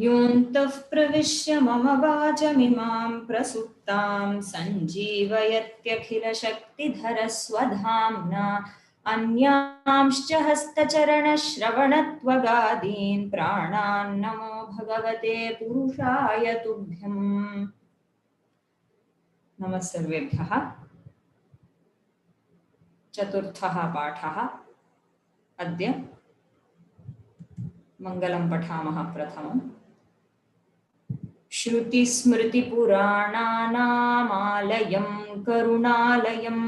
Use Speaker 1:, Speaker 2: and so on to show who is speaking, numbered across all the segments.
Speaker 1: योऽन्तः प्रविश्य मम वाचमिमां प्रसुप्तां सञ्जीवयत्यखिलशक्तिधरस्वधाम्ना अन्यांश्च हस्तचरणश्रवणत्वगादीन् प्राणान् नमो भगवते पुरुषाय तुभ्यम्। नमः सर्वेभ्यः। चतुर्थः पाठः अद्य मङ्गलं पठामः। प्रथमम् श्रुतिस्मृतिपुराणानामालयं करुणालयं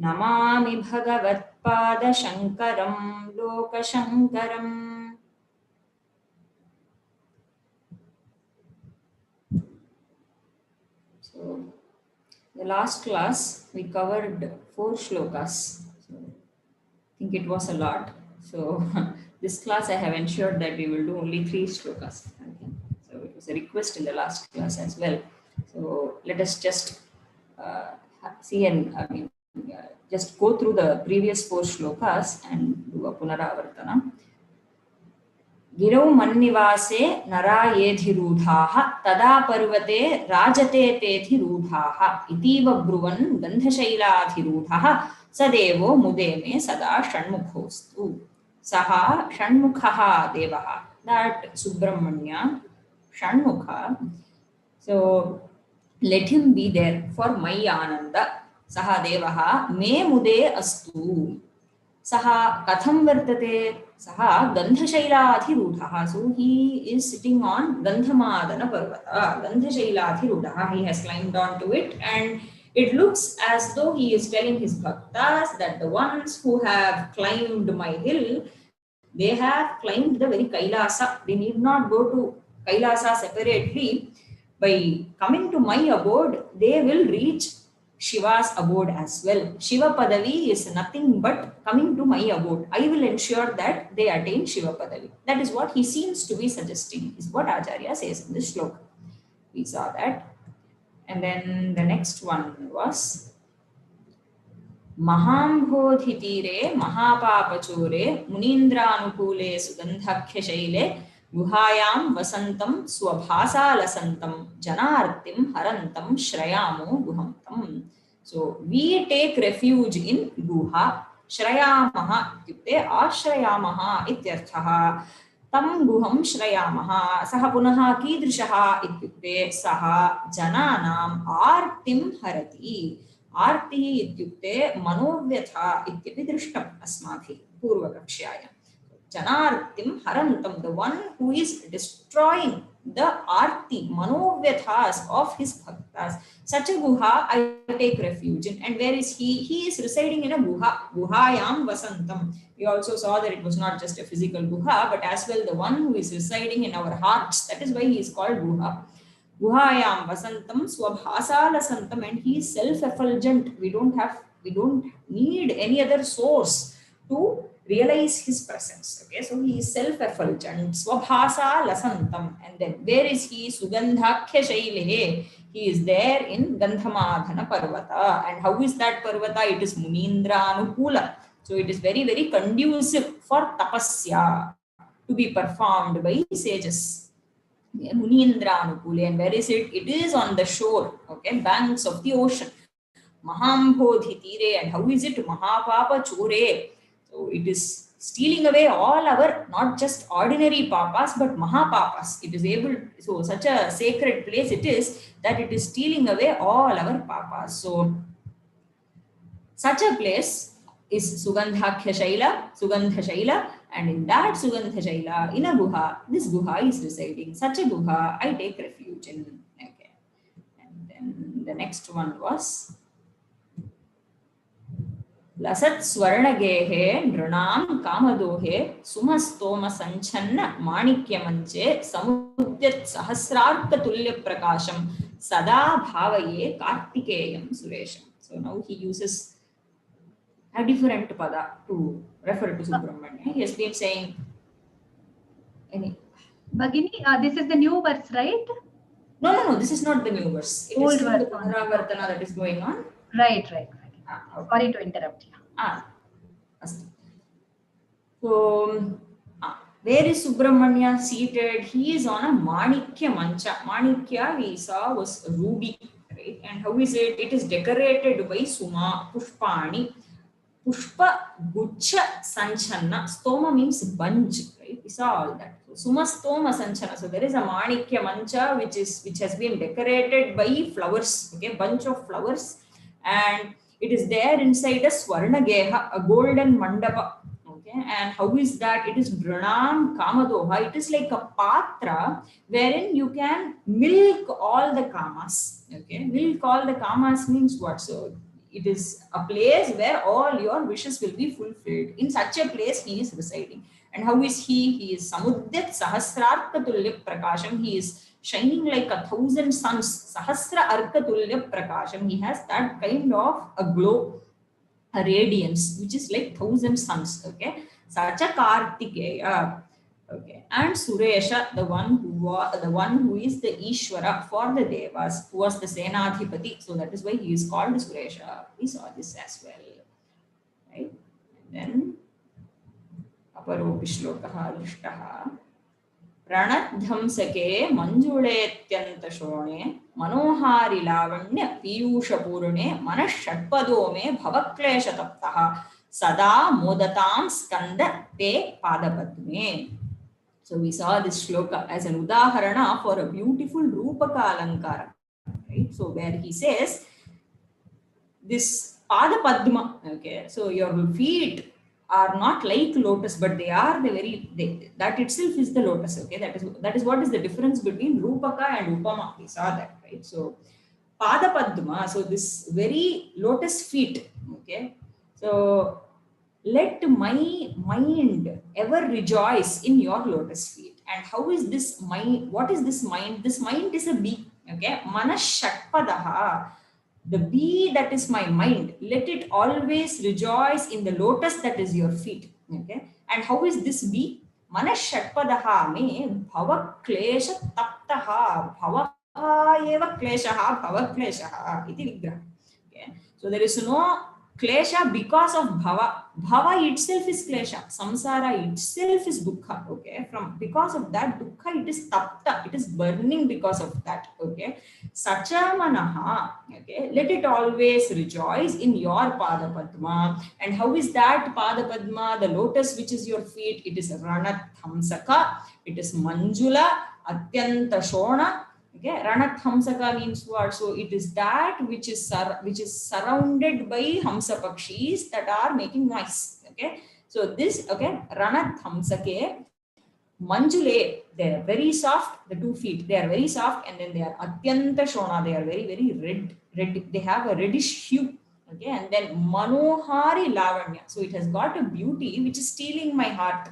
Speaker 1: Namami भगवत्पादशङ्करं लोकशङ्करम्। So, the last class we covered 4 shlokas. So, I think it was a lot. So this class I have ensured that we will do only 3 shlokas. Okay. So it was a request in the last class as well. So let us just see and just go through the previous 4 shlokas and do a punaravartana. गिरौ मन्निवासे नरा येधिरूढाः तदा पर्वते राजते तेधिरूढाः इतीव ब्रुवन् गन्धशैलाधिरूढः स देवो मुदे मे सदा षण्मुखोऽस्तु। सः षण्मुखः देवः, that Subrahmanya, षण्मुखः. So let him be there for my ananda. सः देवः मे मुदे अस्तु. सः कथं वर्तते? सः गन्धशैलाधिरूढः. So he is sitting on Gandhamadana Parvata. Gandhashailaधिरूढः. He has climbed onto it and it looks as though he is telling his bhaktas that the ones who have climbed my hill, they have climbed the very Kailasa. They need not go to Kailasa separately. By coming to my abode, they will reach Shiva's abode as well. Shiva Padavi is nothing but coming to my abode. I will ensure that they attain Shiva Padavi. That is what he seems to be suggesting, is what Acharya says in this shloka. We saw that. And then the next one was Mahambodhitire Mahapapachore Munindraanukule Sugandhakhya Guhayam Vasantam Swabhasalasantam Janartim Harantam Shrayamo Guhamtam. So we take refuge in Guha. Shrayamaha ityukte ashrayamaha ityarthaha. Tam Guham Shrayamaha. Saha punaha kidrishaha ityukte saha jananam artim harati. Arti ityukte manovyatha ityapi drishtam asmadhi purvakakshayam. Janartim harantam, the one who is destroying the arti, manovyathas of his bhaktas. Such a guha I take refuge in. And where is he? He is residing in a guha. Guhayam vasantam. We also saw that it was not just a physical guha, but as well the one who is residing in our hearts. That is why he is called guha. Guhayam vasantam swabhasala santam, and he is self-effulgent. We don't need any other source to realize his presence. Okay, so he is self-effulgent. Swabhasa lasantam. And then where is he? Sugandhakhya shailehe. He is there in Gandhamadana Parvata. And how is that Parvata? It is Munindraanukula. So it is very, very conducive for tapasya to be performed by sages. Munindraanukule. And where is it? It is on the shore, okay, banks of the ocean. Mahambodhitire. And how is it? Mahapapa chore. So it is stealing away all our, not just ordinary papas, but mahapapas. It is able, so such a sacred place it is, that it is stealing away all our papas. So such a place is Sugandhakhya Shaila, and in that Sugandha Shaila, in a guha, this guha is residing. Such a guha I take refuge in. Okay. And then the next one was लसत् स्वर्णगेहे नृणां कामदोहे सुमस्तोम संचन्न माणिक्यमञ्चे समुद्यत् सहस्रार्कतुल्यप्रकाशं सदा भावये कार्तिकेयं सुरेशं. So now he uses a different pada to refer to Subrahmanya. He has been saying
Speaker 2: Bhagini, this is the new verse, right?
Speaker 1: No, this is not the new verse. It is still the Punaravartana that is going on.
Speaker 2: Right. Okay. Sorry to interrupt.
Speaker 1: So Where is Subrahmanya seated? He is on a Manikya mancha. Manikya we saw was ruby, right? And how is it? It is decorated by Suma, Pushpani, Pushpa, Gucha, Sanchana. Stoma means bunch, right? We saw all that. So, Suma Stoma Sanchana. So there is a Manikya mancha which has been decorated by flowers, okay, bunch of flowers, and it is there inside a Swarna Geha, a golden mandapa. Okay, and how is that? It is Dranam Kamadoha. It is like a patra wherein you can milk all the kamas. Okay, milk all the kamas means what? So it is a place where all your wishes will be fulfilled. In such a place, he is residing. And how is he? He is Samudyat Sahasrarka Tulya Prakasham. He is shining like 1,000 suns. Sahasra Arka Tulya Prakasham. He has that kind of a glow, a radiance, which is like 1,000 suns. Okay, such a Kartikeya. Okay, and Suresha, the one who is the Ishvara for the Devas, who was the Senadhipati. So that is why he is called Suresha. We saw this as well, right? And then Aparopi Shlokaha Lishtaha Pranadhamsake Manjuletyanta Shone Manohari Lavanya Piyusha Purune Manashatpadome Bhavaklesha Taptaha Sada Modatam Skanda Te Padapadme. So we saw this shloka as an udaharana for a beautiful Rupaka Alankara, right? So where he says this Pada Padma, okay, so your feet are not like lotus, but they are that itself is the lotus, okay? That is what is the difference between Rupaka and Upama. We saw that, right? So Pada Padma, so this very lotus feet, okay? So let my mind ever rejoice in your lotus feet. And how is this mind? What is this mind? This mind is a bee. Okay, Manashatpadaha. The bee that is my mind. Let it always rejoice in the lotus that is your feet. Okay, and how is this bee? Manashatpadaha me bhava klesha taptaha bhava eva kleshaha bhava kleshaha iti vigraha. Okay, so there is no klesha because of bhava. Bhava itself is klesha. Samsara itself is dukkha. Okay, because of that dukkha, it is tapta. It is burning because of that. Okay, sachamanaha. Okay, let it always rejoice in your pada padma. And how is that pada padma? The lotus which is your feet. It is ranat hamsaka. It is manjula atyanta shona. Okay, Ranat Hamsaka means what? So it is that which is surrounded by Hamsa Pakshis that are making noise. Okay, so this, okay, Ranat Hamsake, Manjule, they are very soft, the 2 feet, they are very soft, and then they are Atyanta Shona, they are very, very red, they have a reddish hue. Okay, and then Manohari Lavanya, so it has got a beauty which is stealing my heart.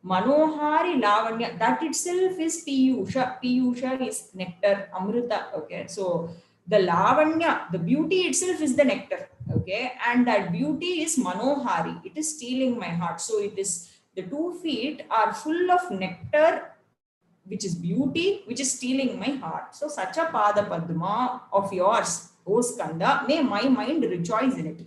Speaker 1: Manohari Lavanya, that itself is Piyusha. Piyusha is nectar, Amrita. Okay, so the Lavanya, the beauty itself is the nectar. Okay, and that beauty is Manohari. It is stealing my heart. So it is, the 2 feet are full of nectar, which is beauty, which is stealing my heart. So such a Pada Padma of yours, O Skanda, may my mind rejoice in it.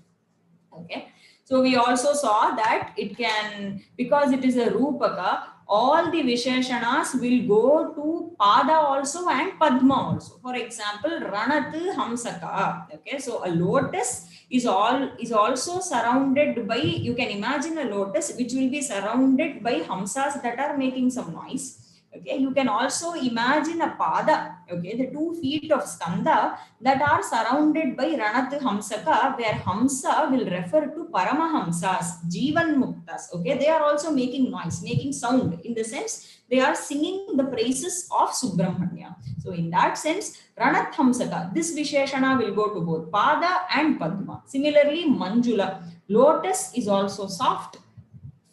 Speaker 1: Okay. So we also saw that it can, because it is a Rupaka, all the Visheshanas will go to Pada also and Padma also. For example, Ranat Hamsaka. Okay, so a lotus is also surrounded by, you can imagine a lotus which will be surrounded by Hamsas that are making some noise. Okay, you can also imagine a pada, okay, the 2 feet of skanda that are surrounded by Ranat Hamsaka, where Hamsa will refer to Paramahamsas, Jivan Muktas. Okay, they are also making noise, making sound, in the sense they are singing the praises of Subrahmanya. So in that sense, Ranat Hamsaka, this Visheshana will go to both Pada and Padma. Similarly, Manjula, lotus is also soft,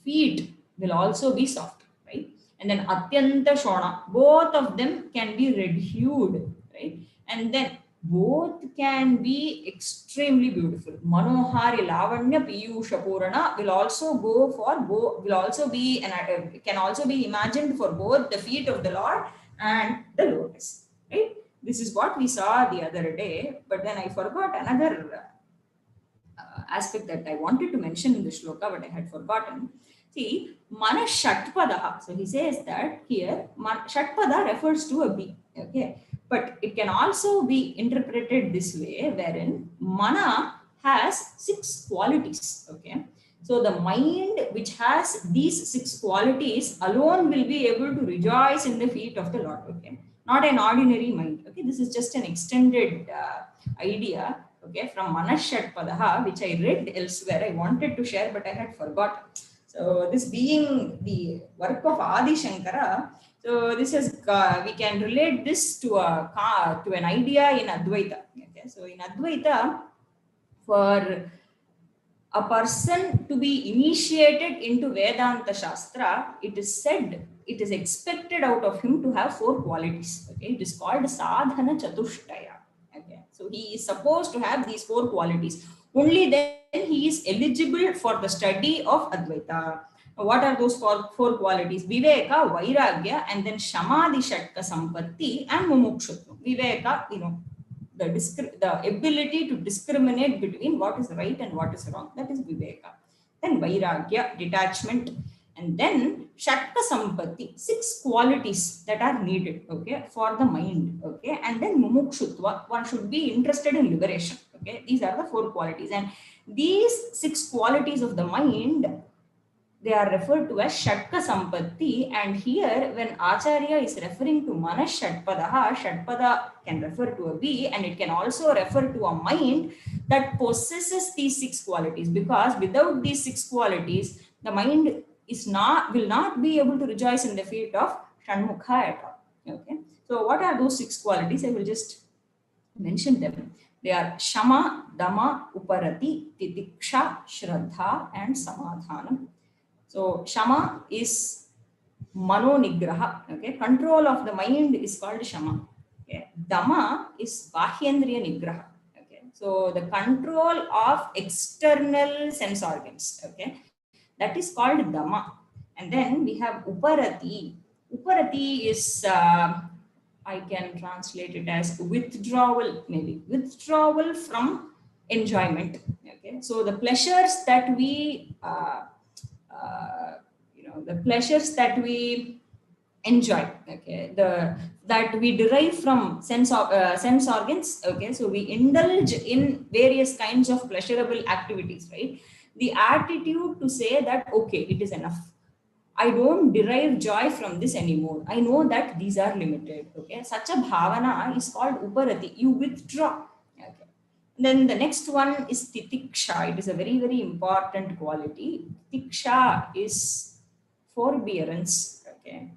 Speaker 1: feet will also be soft. And then Atyanta Shona, both of them can be red hued, right? And then both can be extremely beautiful. Manohari Lavanya Piyusha Purana will also go for will also be, and can also be imagined for both the feet of the Lord and the lotus, right? This is what we saw the other day, but then I forgot another aspect that I wanted to mention in the shloka, but I had forgotten. See, mana shatpada. So he says that here shatpada refers to a bee. Okay, but it can also be interpreted this way, wherein mana has 6 qualities. Okay, so the mind which has these 6 qualities alone will be able to rejoice in the feet of the Lord. Okay, not an ordinary mind. Okay, this is just an extended idea. Okay, from Manashatpadaha, which I read elsewhere. I wanted to share, but I had forgotten. So this being the work of Adi Shankara, so this is we can relate this to an idea in Advaita. Okay, so in Advaita, for a person to be initiated into Vedanta Shastra, it is said, it is expected out of him to have 4 qualities. Okay, it is called Sadhana Chatushtaya. Okay, so he is supposed to have these 4 qualities. Only then he is eligible for the study of Advaita. What are those 4 qualities? Viveka, Vairagya, and then Shamadhi Shatka Sampatti and Mumukshutva. Viveka, the ability to discriminate between what is right and what is wrong, that is viveka. Then vairagya, detachment, and then shatka sampatti, 6 qualities that are needed, okay, for the mind, okay, and then mumukshutva, one should be interested in liberation. Okay, these are the 4 qualities, and these 6 qualities of the mind, they are referred to as Shatka Sampatti. And here, when Acharya is referring to Manas Shatpadaha, Shatpada can refer to a bee, and it can also refer to a mind that possesses these 6 qualities. Because without these 6 qualities, the mind will not be able to rejoice in the feet of Shanmukha at all. Okay. So, what are those 6 qualities? I will just mention them. They are Shama, Dama, Uparati, Titiksha, Shraddha, and Samadhanam. So Shama is Mano Nigraha. Okay, control of the mind is called Shama. Okay, Dama is Bahyendriya Nigraha. Okay, so the control of external sense organs. Okay, that is called Dama. And then we have Uparati. Uparati is I can translate it as withdrawal, maybe withdrawal from enjoyment. Okay, so the pleasures that we the pleasures that we enjoy, okay, that we derive from sense organs. Okay, so we indulge in various kinds of pleasurable activities, right? The attitude to say that, okay, it is enough, I don't derive joy from this anymore, I know that these are limited. Okay, such a bhavana is called uparati. You withdraw. Okay, then the next one is titiksha. It is a very, very important quality. Titiksha is forbearance. Okay,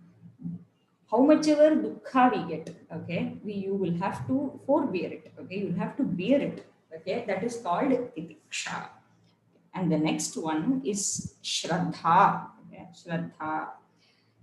Speaker 1: how much ever dukkha we get, okay, you will have to forbear it. Okay, you will have to bear it. Okay, that is called titiksha. And the next one is shraddha. Okay, shraddha.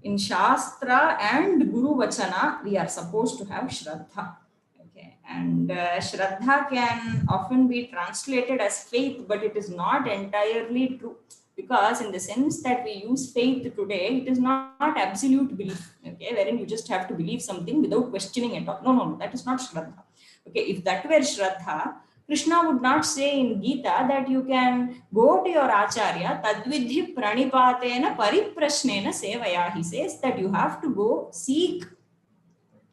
Speaker 1: In Shastra and Guru Vachana, we are supposed to have shraddha. Okay, and shraddha can often be translated as faith, but it is not entirely true, because in the sense that we use faith today, it is not absolute belief. Okay, wherein you just have to believe something without questioning it. No, that is not shraddha. Okay, if that were shraddha, Krishna would not say in Gita that you can go to your Acharya, tadvidhi pranipatena pariprashnena sevaya. He says that you have to go seek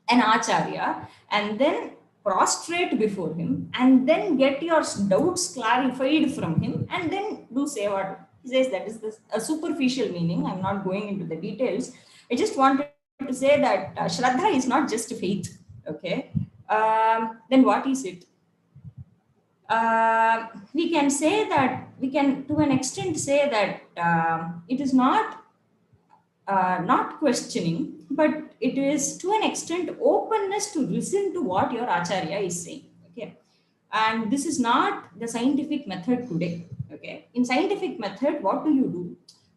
Speaker 1: an Acharya and then prostrate before him and then get your doubts clarified from him and then do seva. He says that is a superficial meaning. I'm not going into the details. I just wanted to say that Shraddha is not just faith. Okay. Then what is it? We can say that, we can to an extent say that it is not questioning, but it is to an extent openness to listen to what your Acharya is saying. Okay, and this is not the scientific method today. Okay, in scientific method, what do?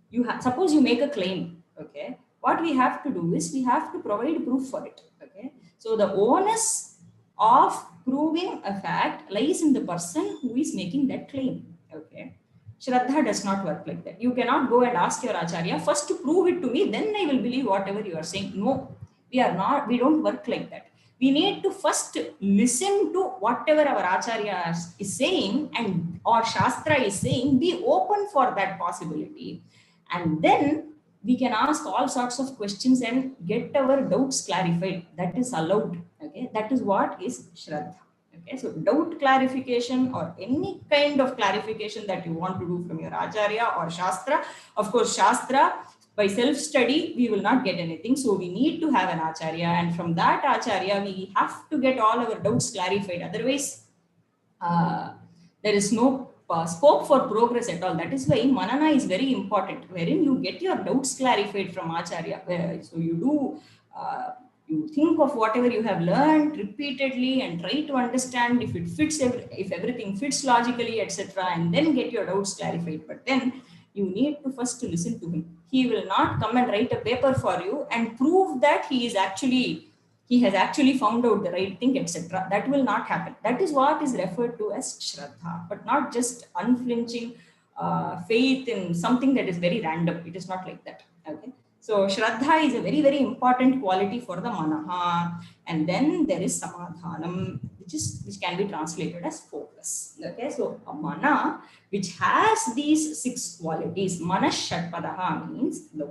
Speaker 1: You suppose you make a claim. Okay, what we have to do is we have to provide proof for it. Okay, so the onus of proving a fact lies in the person who is making that claim. Okay, Shraddha does not work like that. You cannot go and ask your Acharya, first to prove it to me, then I will believe whatever you are saying. No, we don't work like that. We need to first listen to whatever our Acharya is saying and or Shastra is saying, be open for that possibility. And then we can ask all sorts of questions and get our doubts clarified. That is allowed. Okay, that is what is Shraddha. Okay, so doubt clarification or any kind of clarification that you want to do from your Acharya or Shastra. Of course, Shastra, by self-study, we will not get anything. So we need to have an Acharya, and from that Acharya, we have to get all our doubts clarified. Otherwise, there is no scope for progress at all. That is why manana is very important, wherein you get your doubts clarified from Acharya. So you do, you think of whatever you have learned repeatedly and try to understand if it fits, if everything fits logically, etc., and then get your doubts clarified. But then you need to first to listen to him. He will not come and write a paper for you and prove that he has actually found out the right thing, etc. That will not happen. That is what is referred to as Shraddha, but not just unflinching faith in something that is very random. It is not like that. Okay. So Shraddha is a very, very important quality for the Manaha. And then there is Samadhanam, which can be translated as focus. Okay. So a Mana which has these 6 qualities. Manas Shatpadaha means the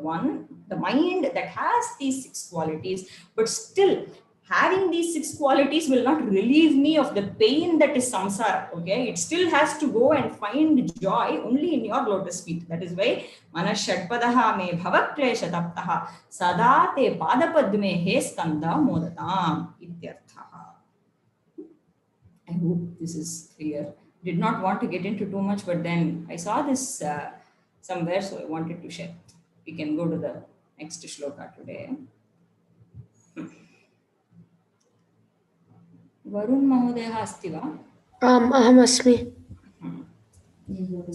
Speaker 1: mind that has these 6 qualities, but still having these 6 qualities will not relieve me of the pain that is samsara. Okay, it still has to go and find joy only in your lotus feet. That is why Manas Shatpadaha me bhavaklesha taptaha sada te padapadme he skanda modatam ityarthaha. I hope this is clear. Did not want to get into too much, but then I saw this somewhere, so I wanted to share. We can go to the next shloka today. Varun Mahodaya अस्ति वा?
Speaker 3: आम् अहमस्मि।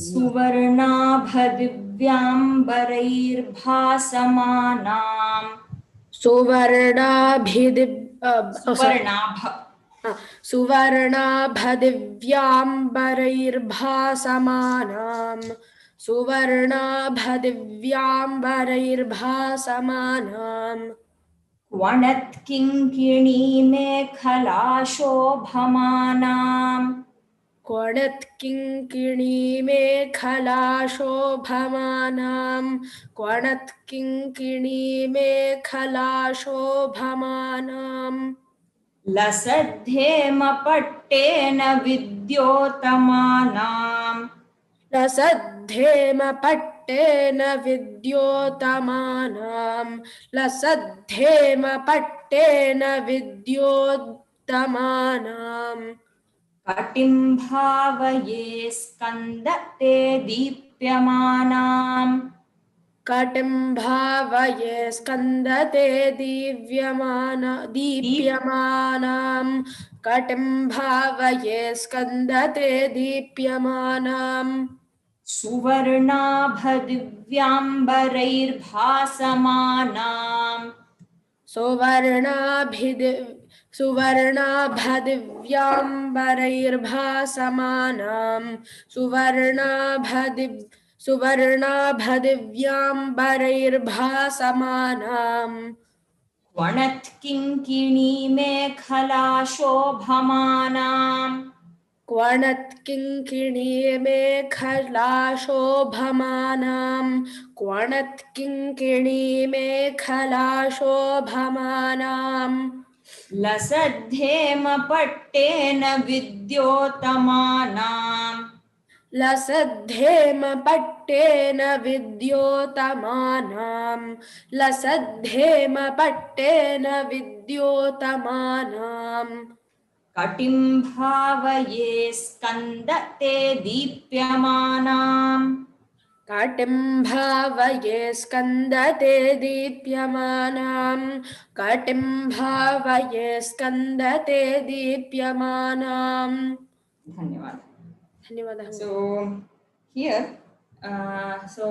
Speaker 1: सुवर्णाभदिव्याम्बरैर्भासमानाम्
Speaker 3: सुवर्णाभदिव्याम्बरैर्भासमानाम्
Speaker 1: क्वणत्किङ्किणीमेखलाशोभमानाम् लसद्धेमपट्टेन विद्योतमानाम् कटिं भावये स्कन्दते दीप्यमानाम्
Speaker 3: कटिं भावये स्कन्दते दीप्यमानाम् कटिं भावये स्कन्दते दीप्यमानाम्
Speaker 1: सुवर्णाभदिव्याम्बरैर्भासमानाम्
Speaker 3: सुवर्णाभदिव्याम्बरैर्भासमानाम्
Speaker 1: क्वणत्किङ्किणीमेखलाशोभमानाम् लसद्धेमपट्टेन विद्योतमानाम् कटिं भावये स्कन्दते दीप्यमानाम्
Speaker 3: कटिं भावये स्कन्दते दीप्यमानाम् कटिं भावये स्कन्दते दीप्यमानाम्
Speaker 1: धन्यवादः. So here, so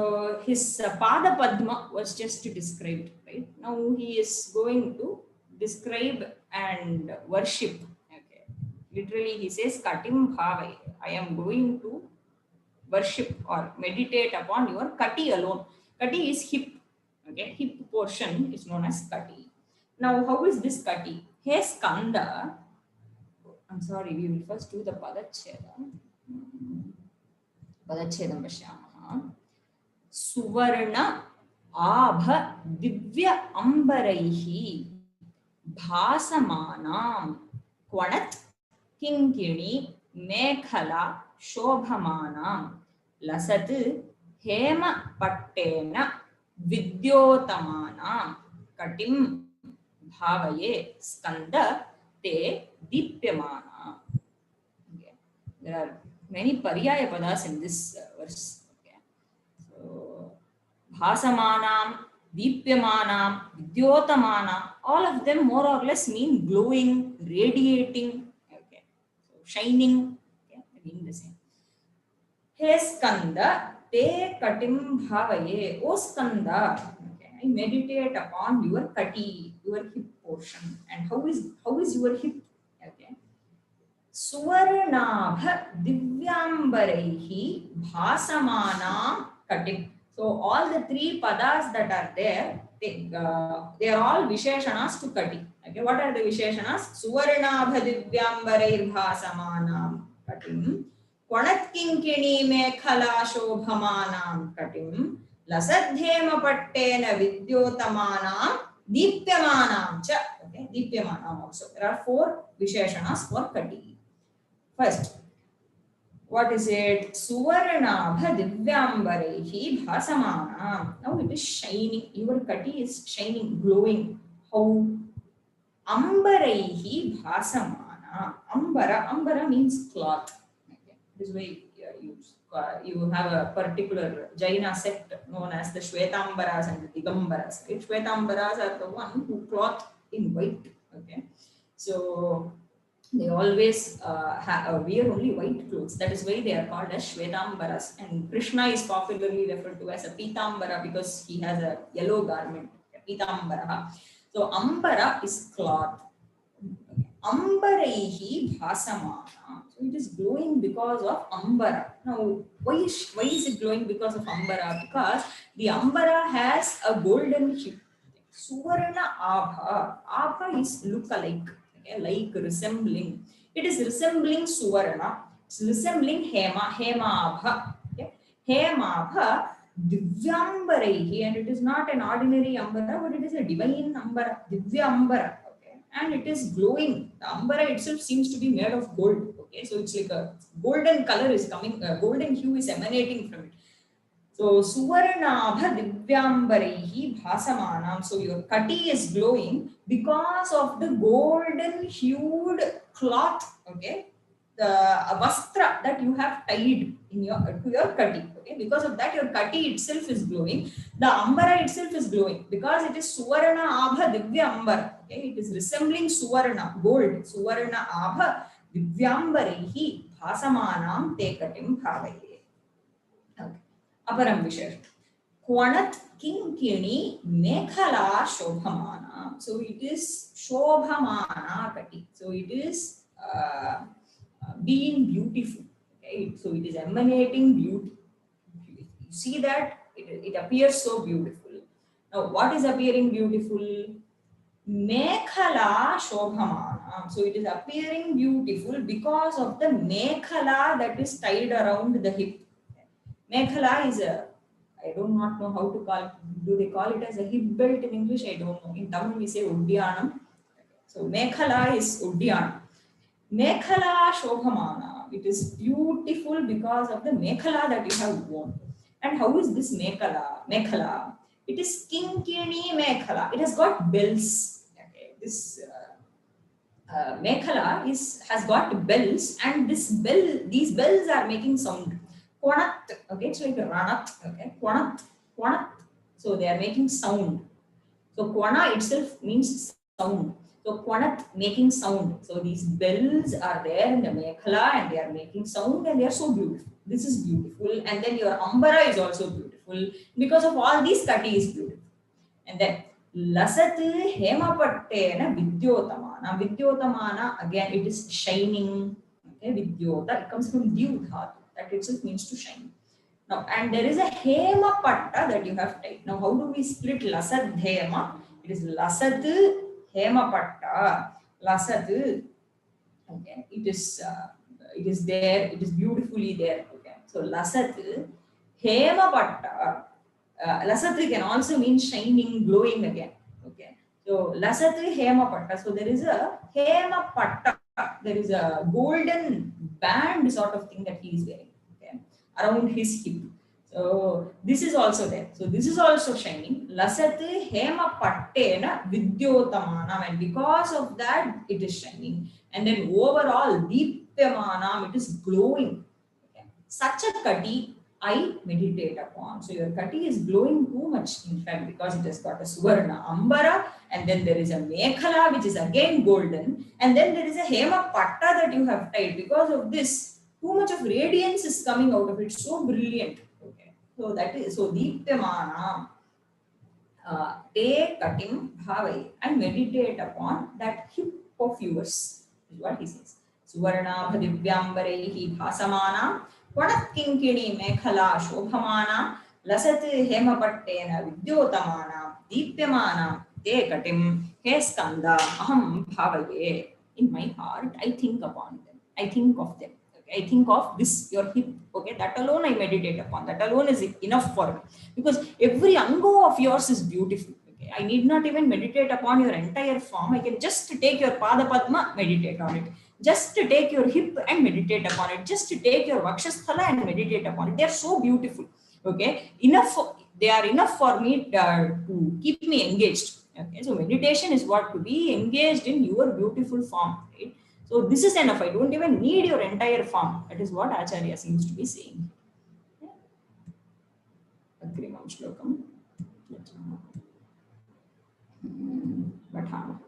Speaker 1: his Pada Padma was just described, right? Now he is going to describe and worship. Okay. Literally he says Katim Bhavai. I am going to worship or meditate upon your Kati alone. Kati is hip. Okay, hip portion is known as Kati. Now how is this Kati? Hey Skanda. I'm sorry, we will first do the Padacheda. Padachedam Pashyamaha. Suvarna Abha Divya Ambaraihi Bhasamanam Kwanat Kinkini Mekhala Shobhamanam Lasat Hema Pattena Vidyotamanam Katim Bhavaye Skanda Te Dipyamana. Okay. There are many Paryaya Padas in this verse. Okay. So, Bhasamanam, Dipyamanam, Vidyotamanam, all of them more or less mean glowing, radiating, okay. So, shining, okay, mean the same. He Skanda, Te Katim Bhavaye, O Skanda, okay, I meditate upon your kati, your hip portion. And how is your hip? Okay. Suvarnabha Divyambaraihi Bhasamanam Katim. So all the three padas that are there, they are all Visheshanas to Kati. Okay, what are the Visheshanas? Suvarnabha Divyambarair Bhasamanam Katim, Kwanat Kinkini Mekhala Shobhamanam Katim, Lasadhema Pattena Vidyotamanam Dipyamanam Cha. Okay, Dipyamanam also. There are four Visheshanas for Kati. First, what is it? Suvarnabha Divyambarehi Bhasamana. Now it is shining. Your kati is shining, glowing. How? Ambarehi Bhasamana. Ambara means cloth. Okay. This way you have a particular Jaina sect known as the Shwetambaras and the Digambaras. Right? Shwetambaras are the one who cloth in white. Okay. So they always wear only white clothes. That is why they are called as Shwetambaras. And Krishna is popularly referred to as a Pitambara because he has a yellow garment. Pitambara. So Ambara is cloth. Ambareihi Bhasamana. So it is glowing because of Ambara. Now, why is it glowing because of Ambara? Because the Ambara has a golden hip. Suvarna Abha. Abha is look-alike. Okay, like resembling. It is resembling Suvarna. It's resembling Hema. Hema Abha. Okay. Hema Abha Divyambarehi. And it is not an ordinary Ambara, but it is a divine Ambara. Divyambara. And it is glowing. The ambara itself seems to be made of gold. Okay, so it's like a golden color is coming, golden hue is emanating from it. So Suvarnabha Divyambarehi Bhasamanam. So your kati is glowing because of the golden hued cloth. Okay, the vastra that you have tied in to your kati. Okay, because of that your kati itself is glowing. The ambara itself is glowing because it is Suvarna Abha Divya Ambara. Okay, it is resembling Suvarna, gold. Suvarna Abha Divyambarehi Bhasamanam Te Katim Bhavaye. Okay. Aparam Vishesh. Kwanat Kinkini Mekhala Shobhamana. So it is Shobhamana Kati. So it is being beautiful. Okay, so it is emanating beauty. You see that it appears so beautiful. Now, what is appearing beautiful? Mekhala Shobhamana. So it is appearing beautiful because of the mekhala that is tied around the hip. Mekhala is I do not know how to call it. Do they call it as a hip belt in English? I don't know. In Tamil we say Uddiyanam. So mekhala is Uddiyanam. Mekhala Shobhamana. It is beautiful because of the mekhala that you have worn. And how is this mekhala? Mekhala. It is kinkini mekhala. It has got bells. Okay. This mekhala has got bells, and these bells are making sound. Kwanat. Okay, it's like a ranat. Okay, kwanat, kwanat. So they are making sound. So kwana itself means sound. So kwanat, making sound. So these bells are there in the mekhala and they are making sound and they are so beautiful. This is beautiful. And then your ambara is also beautiful. Because of all these, kati is beautiful. And then lasat hemapattena vidyotamana. Vidyotamana, again, it is shining. Okay, vidyota, it comes from dyu dhatu. That itself means to shine. Now, and there is a hema patta that you have tied. Now, how do we split lasad hema? It is lasad hema patta. Lasad. Okay, it is there. It is beautifully there. Okay, so lasad hema patta. Lasat can also mean shining, glowing again. Okay. So Lasat Hema Patta. So there is a Hema Patta. There is a golden band sort of thing that he is wearing, okay, around his hip. So this is also there. So this is also shining. Lasat Hema Pattena Vidyotamanam, and because of that it is shining. And then overall Deepyamanam, it is glowing. Okay. Such a kati I meditate upon. So your kati is glowing too much, in fact, because it has got a Suvarna Ambara, and then there is a Mekhala which is again golden, and then there is a Hema Patta that you have tied. Because of this, too much of radiance is coming out of it, so brilliant. Okay. So that is so Deepyamana. Take katim bhavai and meditate upon that hip of yours, is what he says. Suvarna bhadivyambarehi bhasamana Vadat kinkini mekhala shobhamana lasat hemapattena vidyotamana deepyamana te katim he skanda aham bhavaye. In my heart, I think upon them. I think of them. Okay? I think of this, your hip. Okay, that alone I meditate upon. That alone is enough for me. Because every ango of yours is beautiful. Okay? I need not even meditate upon your entire form. I can just take your pada padma, meditate on it. Just to take your hip and meditate upon it. Just to take your vakshasthala and meditate upon it. They are so beautiful. Okay, they are enough for me to keep me engaged. Okay, so meditation is what, to be engaged in your beautiful form, right? So this is enough. I don't even need your entire form. That is what Acharya seems to be saying. Agrimam shlokam. Patana.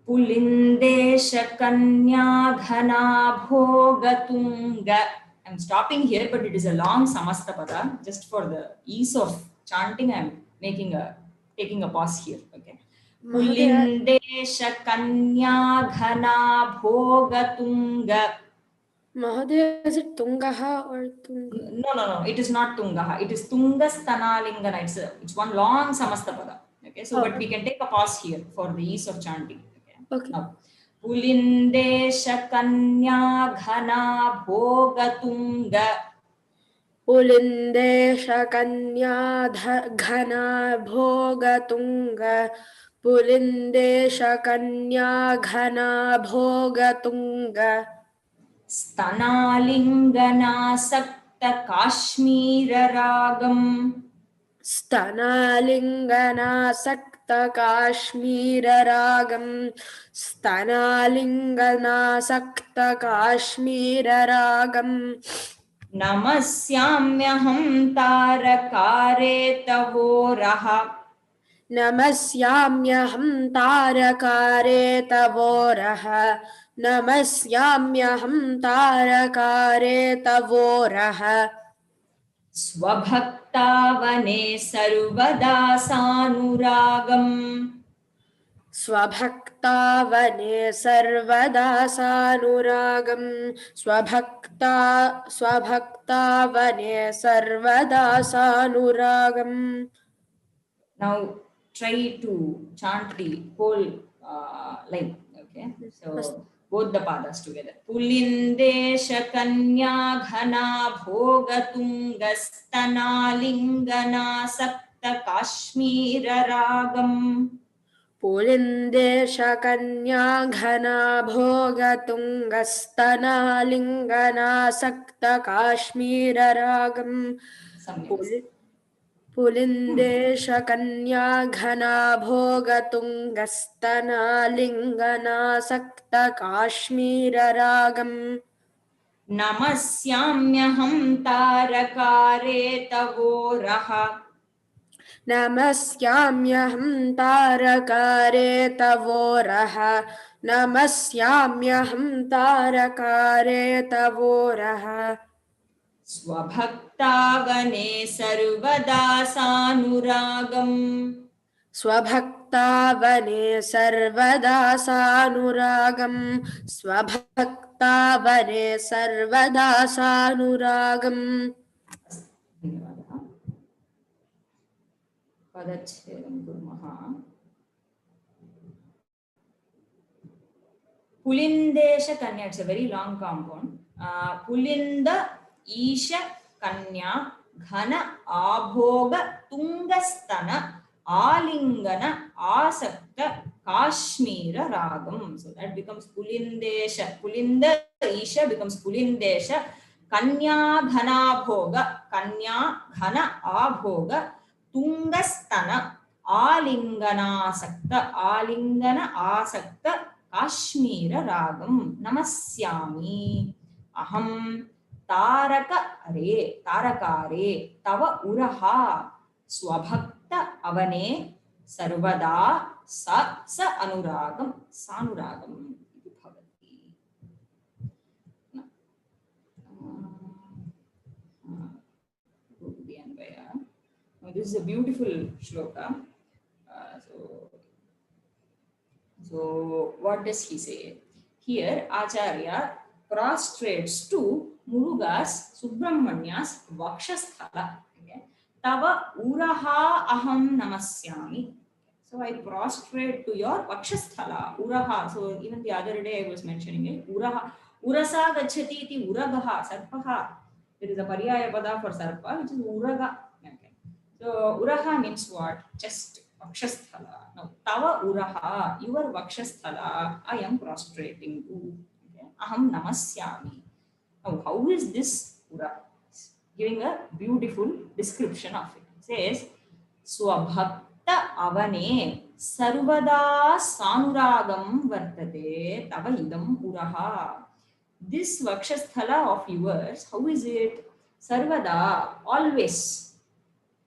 Speaker 1: Pulindesha kanya ghana bhogatunga. I'm stopping here, but it is a long samasta pada. Just for the ease of chanting, I'm taking a pause here. Okay. Pulindesha kanya ghana bhogatunga.
Speaker 3: Mahodaya, is it Tungaha or Tunga?
Speaker 1: No. It is not Tungaha. It is Tungastanalingana. It's one long samasta pada. Okay. So, but we can take a pause here for the ease of chanting.
Speaker 3: Okay.
Speaker 1: Now, Pulindesha kanya ghana bhogatunga.
Speaker 3: Pulindesha kanya ghana bhogatunga. Pulindesha kanya ghana bhogatunga.
Speaker 1: Stanalingana sakta kashmira ragam.
Speaker 3: Stanalingana sakta kashmira ragam. Stanalingana sakta kashmira ragam.
Speaker 1: Namasyamyaham tarakare tavoraha.
Speaker 3: Namasyamyaham tarakare tavoraha. Namasyamyaham tarakare tavoraha.
Speaker 1: Swabhaktavane sarvada sanuragam.
Speaker 3: Swabhaktavane sarvada sanuragam. Swabhaktavane sarvada sanuragam.
Speaker 1: Now try to chant the whole line. Okay, so both the padas together. Pulindesha kanya ghana bhogatunga lingana sakta kashmira ragam.
Speaker 3: Pulindesha kanya ghana bhogatunga lingana sakta kashmira ragam. Pulindesha kanya ghana bhogatunga lingana sakta kashmira ragam.
Speaker 1: Namasyamyaham tarakare tavoraha.
Speaker 3: Namasyamyaham tarakare tavoraha. Namasyamyaham tarakare tavoraha.
Speaker 1: Swabhaktavane sarvada sanuragam.
Speaker 3: Swabhaktavane sarvada sanuragam. Swabhaktavane sarvada sanuragam.
Speaker 1: Padachedam kurmaha. Pulindesha kanya. It's a very long compound. Pulinda Isha Kanya ghana abhoga tungastana alingana asakta kashmira ragam. So that becomes pulindesha. Pulinda isha becomes pulindesha. Kanya ghana bhoga, kanya ghana abhoga tungastana alingana asakta kashmira ragam namasyami aham tarakare tava uraha swabhakta avane sarvada sa anuragam sanuragam iti bhavati. Now, this is a beautiful shloka. So what does he say? Here Acharya prostrates to Muruga's Subrahmanya's Vakshasthala. Okay. Tava uraha aham namasyami. So I prostrate to your Vakshasthala, uraha. So even the other day I was mentioning it. Uraha, urasa gacchati iti uragaha, sarpaha. There is a paryaya pada for sarpa, which is uraga. Okay. So uraha means what? Chest, Vakshasthala. Now, tava uraha, your Vakshasthala, I am prostrating to. Okay. Aham namasyami. Now, how is this ura? Giving a beautiful description of it. It says, Swabhakta avane sarvada sanuragam vartate tava idam uraha. This Vakshasthala of yours, how is it? Sarvada, always.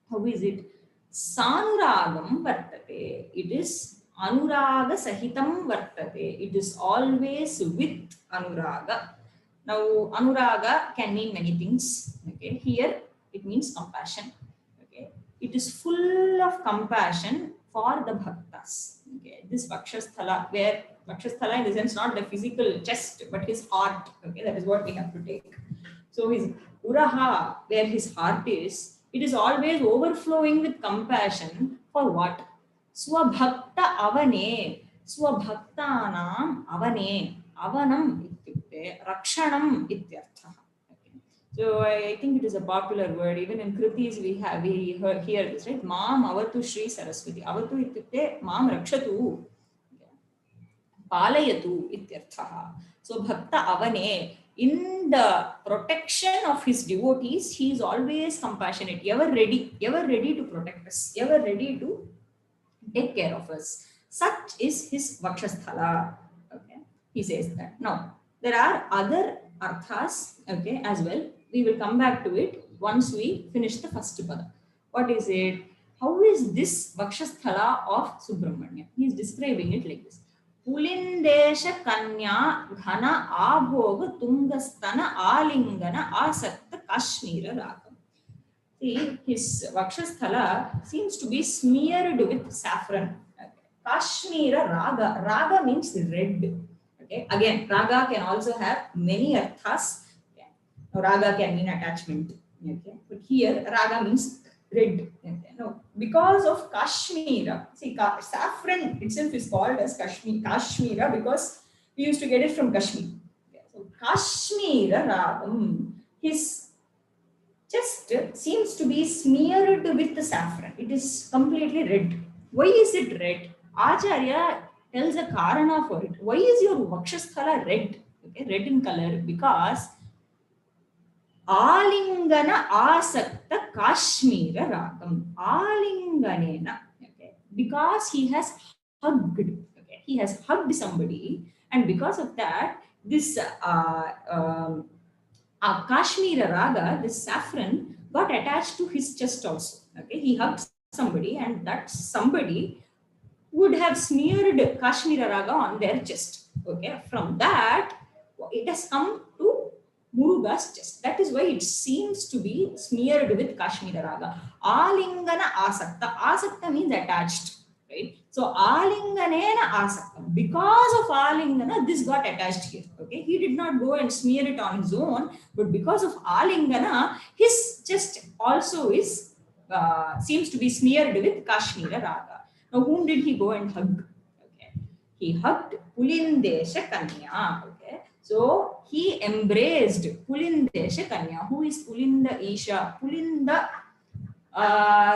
Speaker 1: How is it? Sanuragam vartate. It is anuraga sahitam vartate. It is always with anuraga. Now, anuraga can mean many things. Okay, here it means compassion. Okay, it is full of compassion for the bhaktas. Okay, this Vakshasthala, where Vakshasthala in the sense not the physical chest, but his heart. Okay, that is what we have to take. So his uraha, where his heart is, it is always overflowing with compassion for what? Swabhakta avane, swabhaktanam avane, avanam ityukte, rakshanam ityartha. Okay. So I think it is a popular word. Even in Kritis we hear this, right? Mam avatu Shri Saraswati. Avatu ityukte mam rakshatu. Palayatu ityartha. So bhakta avane, in the protection of his devotees, he is always compassionate, ever ready to protect us, ever ready to take care of us. Such is his Vakshasthala. Okay, he says that. Now, there are other arthas, okay, as well. We will come back to it once we finish the first pada. What is it? How is this Vakshasthala of Subrahmanya? He is describing it like this. Pulindesha kanya ghana abhoga tungastana alingana asakta kashmira ragam. See, his Vakshasthala seems to be smeared with saffron. Okay. Kashmira raga. Raga means red. Okay. Again, raga can also have many arthas. Okay. Now, raga can mean attachment. Okay. But here, raga means red. Okay. Now, because of Kashmira, see, saffron itself is called as Kashmira because we used to get it from Kashmir. Okay. So, Kashmira ragam, his chest seems to be smeared with the saffron. It is completely red. Why is it red? Acharya tells a karana for it. Why is your Vakshasthala red? Okay, red in color because alingana asakta kashmira ragam. Alinganena. Okay, because he has hugged. Okay, he has hugged somebody, and because of that, this Kashmira raga, this saffron, got attached to his chest also. Okay, he hugged somebody, and that somebody would have smeared Kashmira raga on their chest. Okay, from that, it has come to Muruga's chest. That is why it seems to be smeared with Kashmira raga. Alingana asakta. Asakta means attached. Right? So alinganena asaktam. Because of alingana, this got attached here. Okay, he did not go and smear it on his own, but because of alingana, his chest also is seems to be smeared with Kashmira raga. Now, whom did he go and hug? Okay, he hugged Pulindesha Kanya. Okay, So he embraced Pulindesha Kanya. Who is Pulinda Isha? Pulinda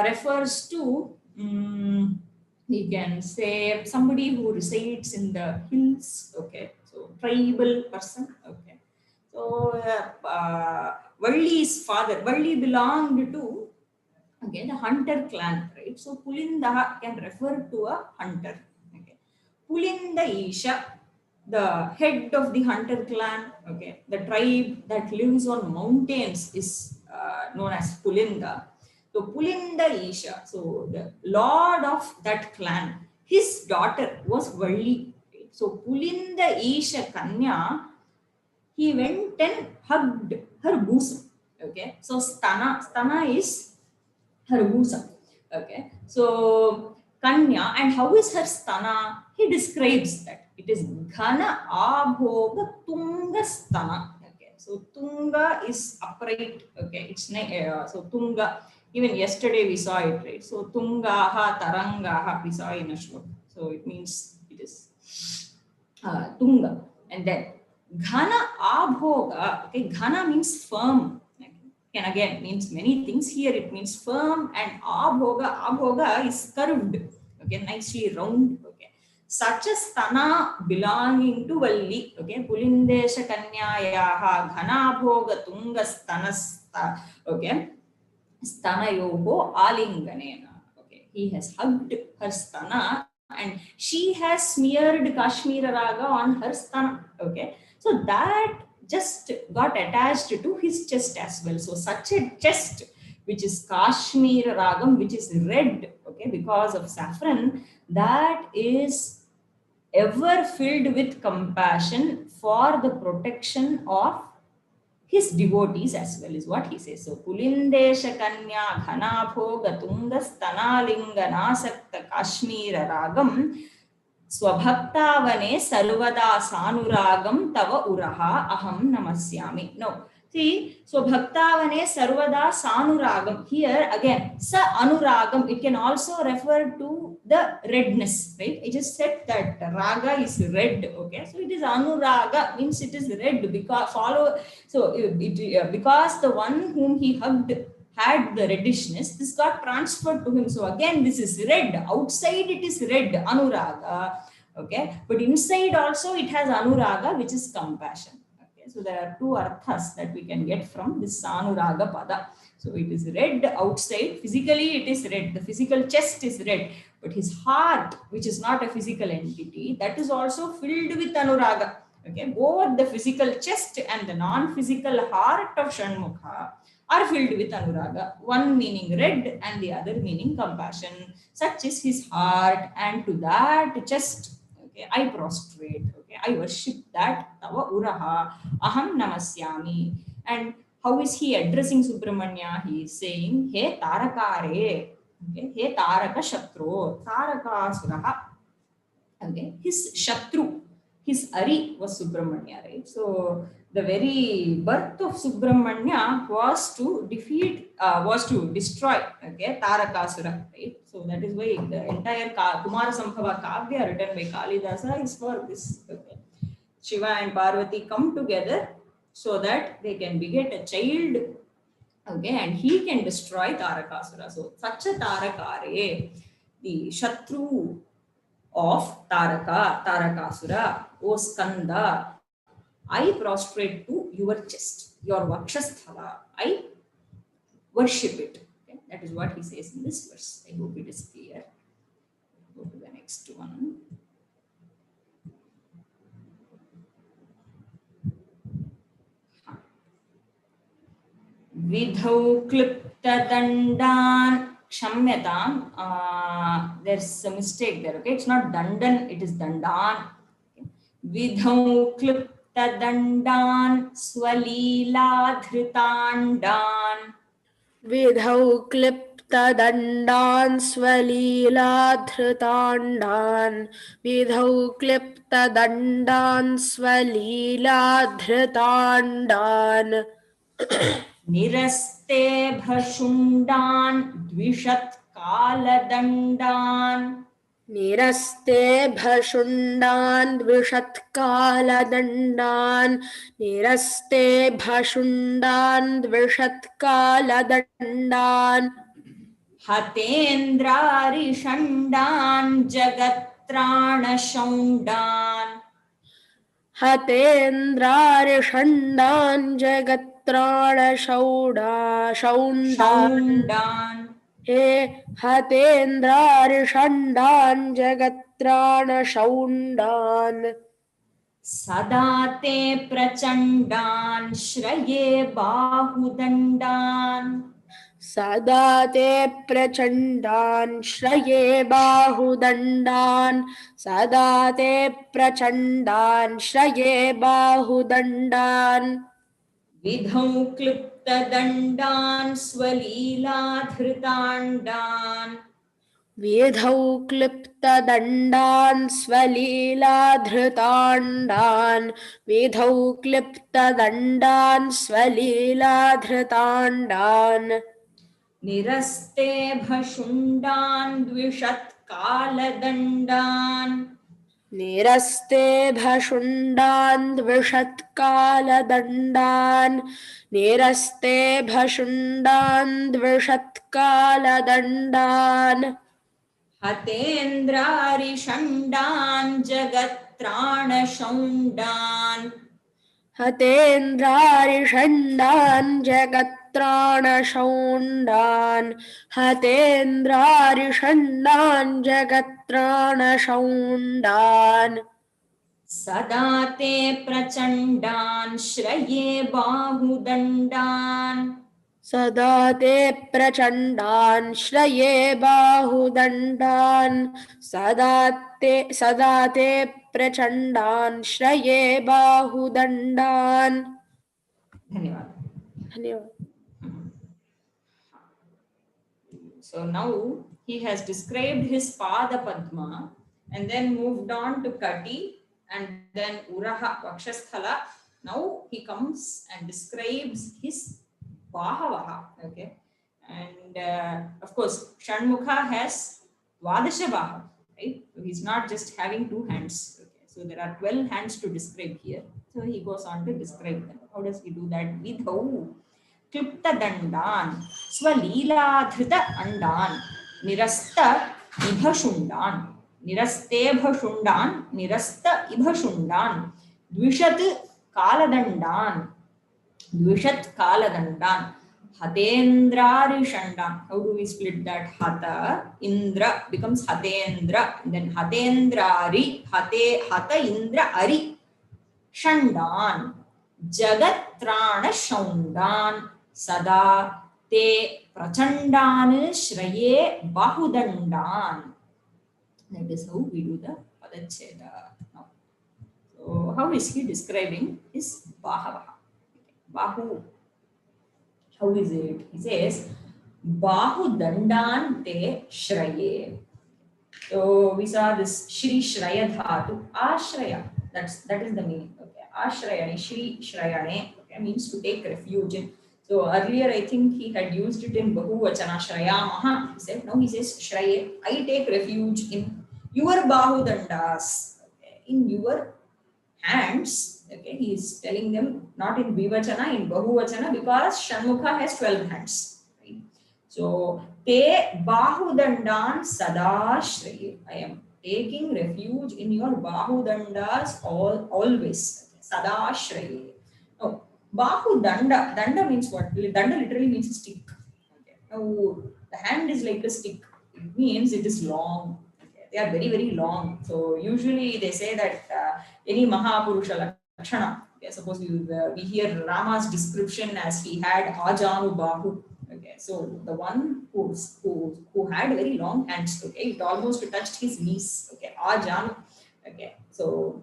Speaker 1: refers to, we can say, somebody who resides in the hills. Okay, so tribal person. Okay, so Valli's father, Valli belonged to, okay, the hunter clan, right? So Pulinda can refer to a hunter. Okay, Pulinda Isha, the head of the hunter clan. Okay, the tribe that lives on mountains is known as Pulinda. So Pulinda Isha, so the lord of that clan, his daughter was Valli. Right? So Pulinda Isha Kanya, he went and hugged her bosom. Okay, so stana is her bosom. Okay, so Kanya, and how is her stana? He describes that it is Ghana Abhoga Tunga stana. Okay, so Tunga is upright. Okay, it's so Tunga. Even yesterday we saw it, right? So Tungaha Tarangaha we saw in a shloka. So it means it is Tunga, and then Ghana Abhoga. Okay, Ghana means firm. Can again means many things. Here it means firm, and abhoga is curved. Okay, nicely round. Okay, such a stana belonging to Valli. Okay, Pulindesha Kanyayaha Ghanabhoga Tunga Stanasta. Okay, Stanayoho Alinganena. Okay, he has hugged her stana and she has smeared Kashmir raga on her stana. Okay, so that just got attached to his chest as well. So such a chest, which is Kashmir ragam, which is red, okay, because of saffron, that is ever filled with compassion for the protection of his devotees as well, is what he says. So Pulindesha Kanya Ghanabhoga Tunga Stanalinga Nasakta Kashmira Ragam Swabhaktavane Sarvada Sanuragam Tava Uraha Aham Namasyami. No. See, Swabhaktavane Sarvada Sanuragam. Here again, Sa Anuragam, it can also refer to the redness, right? I just said that Raga is red, okay? So it is Anuraga, means it is red because because the one whom he hugged had the reddishness, this got transferred to him. So again, this is red. Outside it is red, Anuraga. Okay, but inside also it has Anuraga, which is compassion. Okay, so there are two arthas that we can get from this Anuraga pada. So it is red outside. Physically, it is red. The physical chest is red, but his heart, which is not a physical entity, that is also filled with Anuraga. Okay, both the physical chest and the non-physical heart of Shanmukha are filled with Anuraga, one meaning red and the other meaning compassion. Such is his heart, and to that chest, okay, I prostrate, okay, I worship that Tava Uraha, Aham Namasyami. And how is he addressing Subrahmanya? He is saying, He Tarakare, okay, He Taraka Shatru, Taraka Suraha. Okay, his Shatru, his Ari was Subrahmanya, right? So the very birth of Subrahmanya was to destroy, okay, Tarakasura, right? So that is why the entire Kumara Sambhava Kavya written by Kalidasa is for this. Okay, Shiva and Parvati come together so that they can beget a child, okay, and he can destroy Tarakasura. So such a Tarakare, the Shatru of Tarakasura, O Skanda, I prostrate to your chest, your Vakshasthala. I worship it. Okay? That is what he says in this verse. I hope it is clear. Go to the next one. Vidhau klipta dandan. Kshamyatam. There's a mistake there. Okay, it's not dandan, it is dandan. Okay. Vidhau klipta dandan swalila dhritandan.
Speaker 3: विधौ क्लिप्तदण्डान् स्वलीलाधृताण्डान् विधौ क्लिप्तदण्डान् स्वलीलाधृताण्डान्
Speaker 1: निरस्ते भशुण्डान् द्विषत् कालदण्डान्
Speaker 3: निरस्ते भशुण्डान् द्विषत्कालदण्डान् निरस्ते भशुण्डान् द्विषत्कालदण्डान्
Speaker 1: हतेन्द्रारिषण्डान् जगत्त्राणशौण्डान्
Speaker 3: हतेन्द्रारिषण्डान् शौण्डान्
Speaker 1: शौण्डान्
Speaker 3: हे हतेन्द्रारिषण्डान् जगत्त्राणशौण्डान्
Speaker 1: सदा ते प्रचण्डान् श्रये बाहुदण्डान्
Speaker 3: सदा ते प्रचण्डान् श्रये बाहुदण्डान् सदा ते प्रचण्डान् श्रये बाहुदण्डान्
Speaker 1: विधौ क्लृप्तदण्डान् स्वलीलाधृताण्डान्
Speaker 3: विधौ क्लिप्तदण्डान् स्वलीलाधृताण्डान् विधौ क्लिप्तदण्डान् स्वलीलाधृताण्डान्
Speaker 1: निरस्ते भशुण्डान् द्विषत्कालदण्डान्
Speaker 3: निरस्ते भशुण्डान् द्विषत्कालदण्डान् निरस्ते भशुण्डान् द्विषत्कालदण्डान्
Speaker 1: हतेन्द्रारिषण्डान् जगत्त्राणशौण्डान्
Speaker 3: हतेन्द्रारिषण्डान् जगत्त्राणशौण्डान् हतेन्द्रारिषण्डान् जगत्त्राणशौण्डान्
Speaker 1: सदा ते प्रचण्डान् श्रये बाहुदण्डान्
Speaker 3: सदा ते प्रचण्डान् श्रये बाहुदण्डान् सदा ते प्रचण्डान् श्रये बाहुदण्डान्
Speaker 1: धन्यवाद.
Speaker 3: धन्यवाद.
Speaker 1: So now he has described his Pada Padma and then moved on to Kati and then Uraha Vakshasthala. Now he comes and describes his Bahavaha. Okay. And of course, Shanmukha has Dvadasha Baha, right? So he's not just having two hands. Okay. So there are 12 hands to describe here. So he goes on to describe them. How does he do that? Vidhau क्लिप्तदण्डान् स्वलीलाधृत अण्डान् निरस्त इभशुण्डान् निरस्तेभशुण्डान् निरस्त इभशुण्डान् द्विषत् कालदण्डान् हतेन्द्रारिषण्डान्. How do we split that? Hata Indra becomes Hatendra, and then Hatendrari Hata Indra Ari Shandan Jagatrana Sada te prachandan shraye bahudandan. That is how we do the padacheda. Now, so how is he describing his bahavaha? Bahu. How is it? He says bahudandan te shraye. So we saw this Shri Shraya Dhatu, Ashraya. That is the meaning. Okay, Ashrayane, Shri Shrayane. Okay, means to take refuge in. So earlier I think he had used it in Bahuvachana Shrayamaha. He said, now he says Shraye. I take refuge in your Bahudandas, okay, in your hands. Okay, he is telling them not in Vivachana, in Bahuvachana, because Shanmukha has 12 hands. Right? So te Bahudandan Sada Shraye. I am taking refuge in your Bahudandas always. Sada Shraye. Now, Bahu Danda. Danda means what? Danda literally means stick. Okay. Now, the hand is like a stick. It means it is long. Okay. They are very, very long. So, usually they say that any Mahapurusha Lakshana, okay, suppose we hear Rama's description as he had Ajanu Bahu. Okay. So, the one who had very long hands, okay, it almost touched his knees. Okay. Ajanu. Okay. So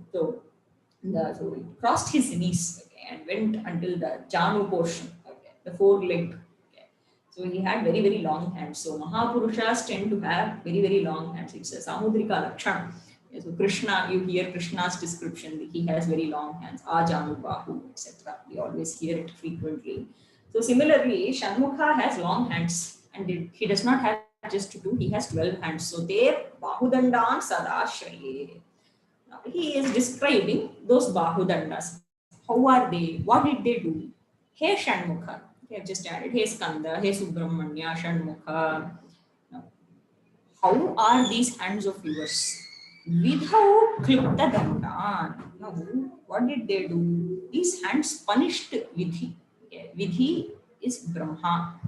Speaker 1: it crossed his knees. And went until the Janu portion, okay, the foreleg. Okay. So he had very, very long hands. So Mahapurushas tend to have very, very long hands. It's a Samudrika Lakshana. Okay, so Krishna, you hear Krishna's description, he has very long hands, Ajanu Bahu, etc. We always hear it frequently. So similarly, Shanmukha has long hands and he does not have just 2, he has 12 hands. So they bahudandan sadashraye. Now he is describing those bahudandas. How are they? What did they do? He Shanmukha. He have just added He Skanda, He Subrahmanya, Shanmukha. Now, how are these hands of yours? Vidhau klipta dandan. Now, what did they do? These hands punished Vidhi. Okay. Vidhi is Brahma.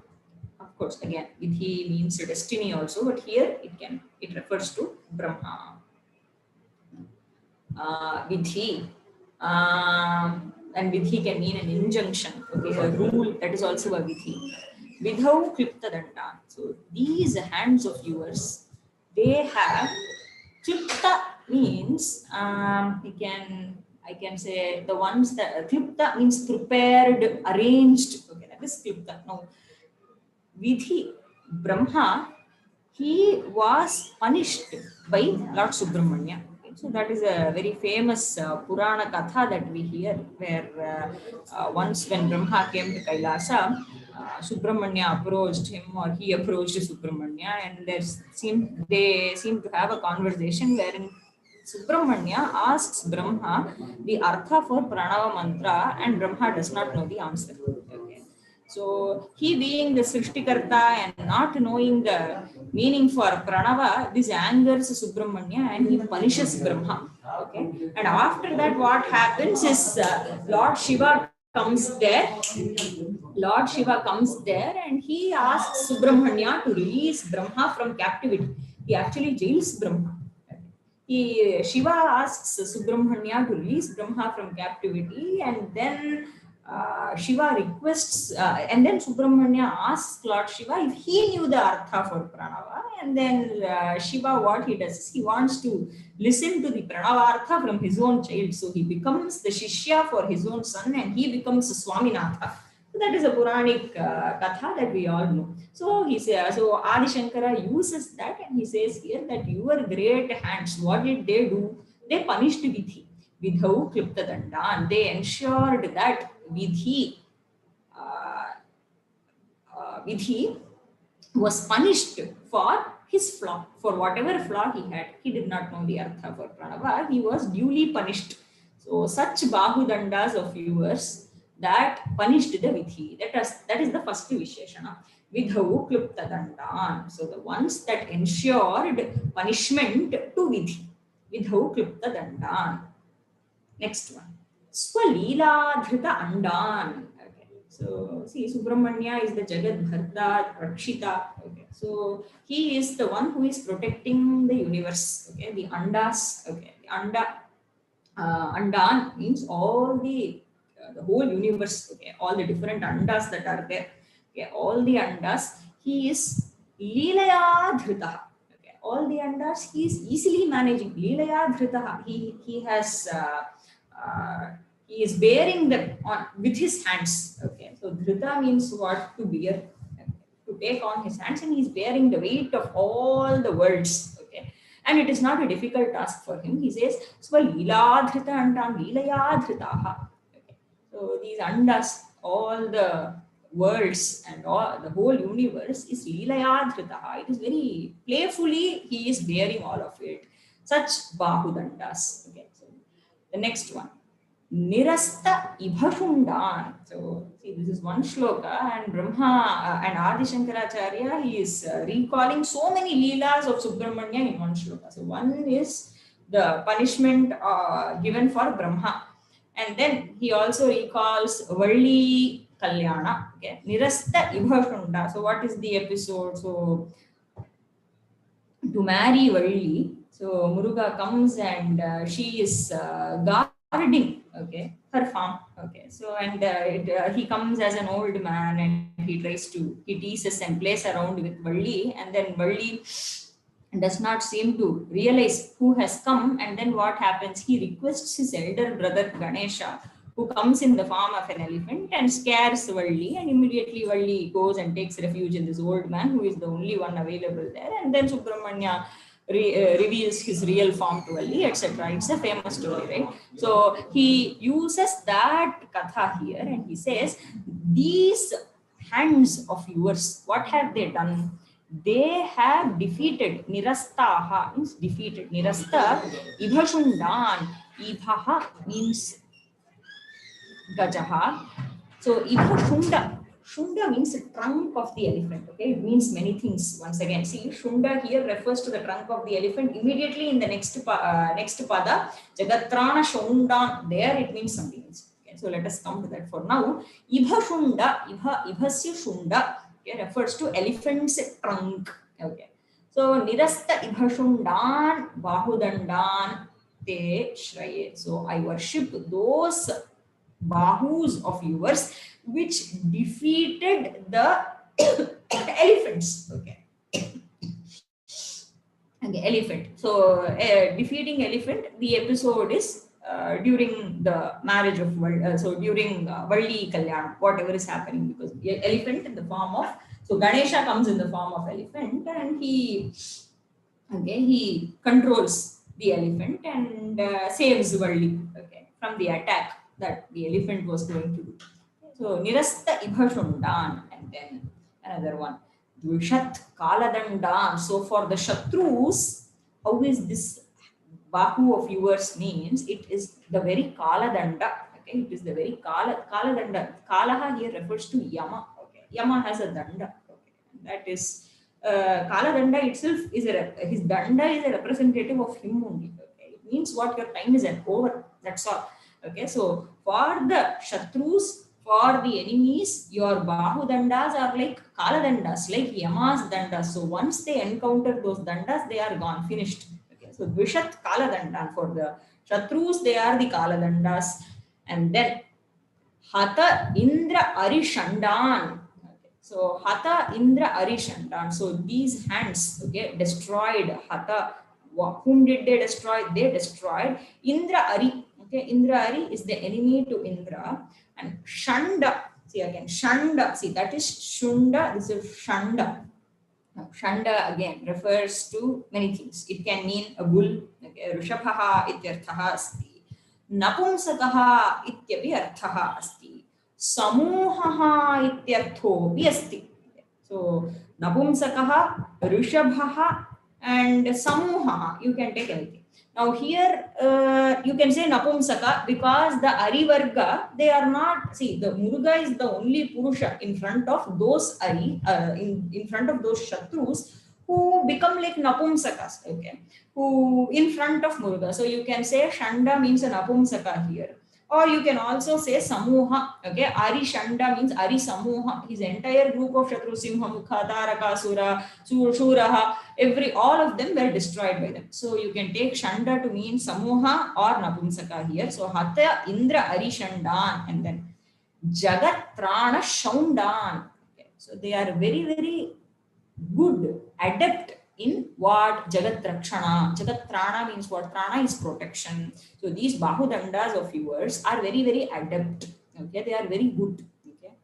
Speaker 1: Of course, again, Vidhi means destiny also, but here it refers to Brahma. Vidhi. And Vidhi can mean an injunction, okay, a rule, that is also a Vidhi. Vidhau klipta dandan. So these hands of yours, they have klipta means I can say the ones that klipta means prepared, arranged. Okay, that is klipta. Now Vidhi, Brahma, he was punished by Lord Subrahmanya. Okay, so that is a very famous Purana Katha that we hear, where once when Brahma came to Kailasa, Subrahmanya approached him, or he approached Subrahmanya, and they seem to have a conversation wherein Subrahmanya asks Brahma the artha for Pranava mantra, and Brahma does not know the answer. Okay. So he being the Srishtikarta and not knowing the meaning for Pranava, this angers Subrahmanya and he punishes Brahma. Okay. And after that, what happens is Lord Shiva comes there. Lord Shiva comes there and he asks Subrahmanya to release Brahma from captivity. He actually jails Brahma. Shiva asks Subrahmanya to release Brahma from captivity, and then Shiva requests, and then Subrahmanya asks Lord Shiva if he knew the artha for Pranava, and then Shiva, what he does is he wants to listen to the Pranava artha from his own child. So he becomes the Shishya for his own son, and he becomes Swaminatha. So that is a Puranic katha that we all know. So he says, so Adi Shankara uses that, and he says here that your great hands, what did they do? They punished Vidhi. Vidhau klipta dandan. They ensured that Vidhi was punished for his flaw, for whatever flaw he had. He did not know the artha for Pranava. He was duly punished. So such bahudandas of yours that punished the Vidhi. That is the first Visheshana. Vidhau klipta dandan. So the ones that ensured punishment to Vidhi. Vidhau klipta dandan. Next one. Swalila dhrita andan. Okay. So see, Subrahmanya is the Jagat Bharta, Rakshita. Okay. So he is the one who is protecting the universe. Okay. The andas. Okay. The anda. Andan means all the whole universe. Okay. All the different andas that are there. Okay. All the andas. He is Leelaya dhrita. Okay. All the andas he is easily managing. Leelaya dhrita. He has. He is bearing them on with his hands. Okay, so dhrita means what? To bear, okay, to take on his hands, and he is bearing the weight of all the worlds. Okay, and it is not a difficult task for him. He says, "Swa leela dhrita andam leelaya dhritaha." Okay, so these andas, all the worlds and all the whole universe is leelaya dhritaha. It is very playfully he is bearing all of it. Such bahudandas. Okay, so the next one. Nirasta Ibhashundan. So, see, this is one shloka, and Brahma and Adi Shankaracharya, he is recalling so many leelas of Subrahmanya in one shloka. So, one is the punishment given for Brahma, and then he also recalls Valli Kalyana. Okay, Nirasta Ibhashunda. So, what is the episode? So, to marry Valli, so Muruga comes and she is guarding, okay, her farm. Okay, so and he comes as an old man and he teases and plays around with Valli, and then Valli does not seem to realize who has come, and then what happens? He requests his elder brother Ganesha, who comes in the form of an elephant and scares Valli, and immediately Valli goes and takes refuge in this old man who is the only one available there, and then Subrahmanya reveals his real form to Valli, etc. It's a famous story, right? So he uses that katha here, and he says, these hands of yours, what have they done? they have defeated. Nirastaha means defeated. Nirasta ibhashundan. Ibhaha means gajaha. So ibhashunda. Shunda means the trunk of the elephant. Okay, it means many things. Once again, see, Shunda here refers to the trunk of the elephant. Immediately in the next pada, Jagatrana Shundan, there it means something else. Okay, so let us come to that for now. Ibha Shunda, Ibhasya Shunda, okay, refers to elephant's trunk. Okay, so Nirasta Ibha Shundan, Bahudandan, Te Shraye. So I worship those bahus of yours which defeated the elephants. Okay. Okay, elephant. So defeating elephant, the episode is during the marriage of so during Valli Kalyan, whatever is happening, because elephant in the form of, so Ganesha comes in the form of elephant, and he controls the elephant and saves Valli, okay, from the attack that the elephant was going to do. So Nirasta Ibhashundan, and then another one, Dvishat Kaladandan. So for the Shatrus, how is this Bahu of yours means? It is the very Kaladanda. Okay, it is the very Kaladanda. Kalaha here refers to Yama. Okay, Yama has a danda. Okay, that is Kaladanda itself is his danda is a representative of him only. Okay, it means what your time is over. That's all. Okay, so for the Shatrus, for the enemies, your Bahu dandas are like Kala dandas, like Yama's dandas. So once they encounter those dandas, they are gone, finished. Okay, so Dvishat Kala dandan. For the Shatrus, they are the Kala dandas. And then Hata Indra Arishandan. Okay, so Hata Indra Arishandan. So these hands, okay, destroyed Hata. Whom did they destroy? They destroyed Indra Ari. Okay, Indra Ari is the enemy to Indra. And Shanda, see again, Shanda, see that is Shunda, this is Shanda. Now, Shanda again refers to many things. It can mean a bull, okay, Rishabhaha ityarthaha asti, Napumsakaha ityapi arthaha asti, Samuhaha ityarthopi asti. So, Napumsakaha, Rishabhaha, and Samuhaha, you can take anything. Now here you can say Napumsaka because the Ari Varga, they are not, see, the Muruga is the only Purusha in front of those Ari, in front of those Shatrus who become like Napumsakas, okay, who in front of Muruga. So you can say Shanda means a Napumsaka here. Or you can also say Samuha, okay, Ari Shanda means Ari Samuha, his entire group of Shatru, Simha, Mukha, Tarakasura, Shuraha, all of them were destroyed by them. So you can take Shanda to mean Samuha or Napumsaka here. So Hatha Indra Ari Shandan, and then Jagat Trana Shaundan. Okay. So they are very, very good, adept in what? Jagat Rakshana. Jagat Trana means what? Trana is protection. So these Bahudandas of yours are very, very adept. Okay, they are very good. Okay,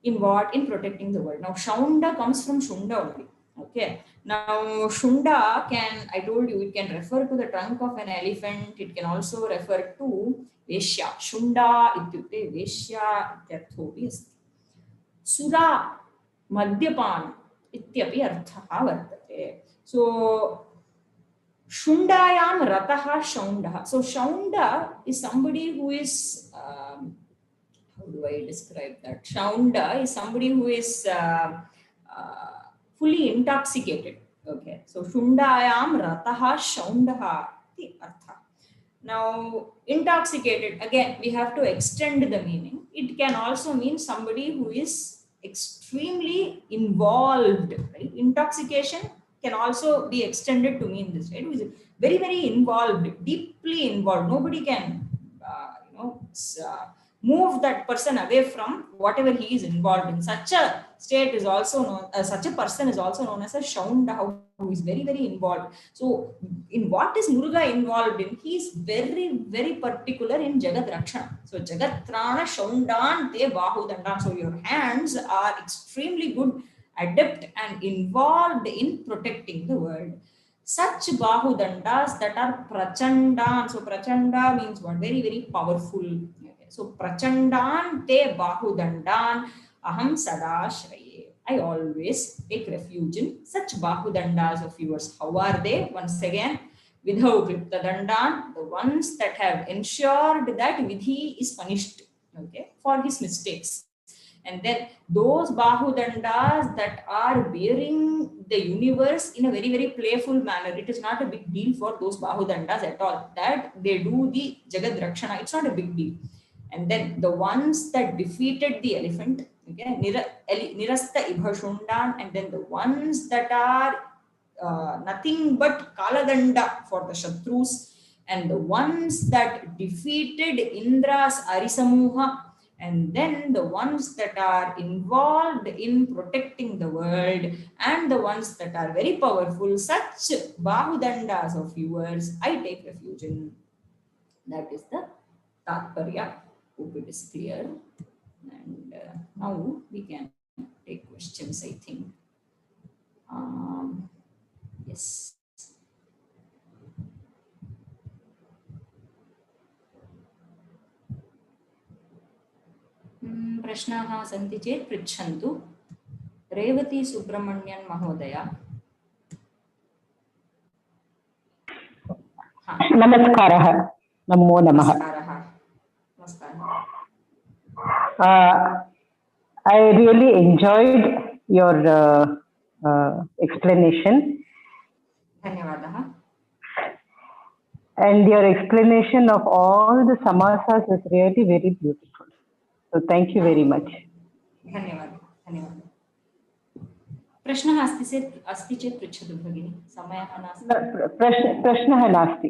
Speaker 1: in what? In protecting the world. Now Shaunda comes from Shunda only. Okay. Now Shunda can, I told you, it can refer to the trunk of an elephant. It can also refer to Veshya. Shunda ityukte Veshya ityarthopi asti. Sura Madhyapan ityapi arthaha vartate. So Shundayam Rataha Shaundaha. So Shaunda is somebody who is how do I describe that? Shaunda is somebody who is fully intoxicated. Okay. So Shundayam Rataha Shaundaha the artha. Now intoxicated, again we have to extend the meaning. It can also mean somebody who is extremely involved, right? Intoxication can also be extended to mean this, right? Who is very, very involved, deeply involved. Nobody can move that person away from whatever he is involved in. Such a state is also known, such a person is also known as a Shaunda, who is very, very involved. So in what is Muruga involved in? He is very, very particular in Jagat Rakshana. So Jagat Trana Shaundan Te Bahudandan. So your hands are extremely good, adept and involved in protecting the world. Such Bahudandas that are Prachandan. So Prachanda means what? Very, very powerful. Okay. So Prachandan Te Bahudandan Aham Sada Shraye. I I always take refuge in such bahudandas of yours. How are they? Once again, vidhau kripta dandan, the ones that have ensured that Vidhi is punished, okay, for his mistakes. And then those bahudandas that are bearing the universe in a very, very playful manner. It is not a big deal for those bahudandas at all. That they do the Jagad Rakshana, it's not a big deal. And then the ones that defeated the elephant, okay, Nirasta Ibhashundan, and then the ones that are nothing but Kaladanda for the Shatrus, and the ones that defeated Indra's Arisamuha, and then the ones that are involved in protecting the world, and the ones that are very powerful, such bahudandas of yours, I take refuge in. That is the Tatparya. Hope it is clear. And now we can take questions, I think. Yes. प्रश्नाः सन्ति चेत् पृच्छन्तु. रेवती सुब्रह्मण्यन् महोदय.
Speaker 4: नमस्कारः. नमो नमः.
Speaker 1: नमस्कारः.
Speaker 4: I really enjoyed your explanation.
Speaker 1: धन्यवादः.
Speaker 4: And your explanation of all the samasas is really very beautiful. So thank you very much.
Speaker 1: धन्यवादः. धन्यवादः. प्रश्नः अस्ति चेत् पृच्छतु भगिनी. समयः नास्ति.
Speaker 4: प्रश्नः नास्ति.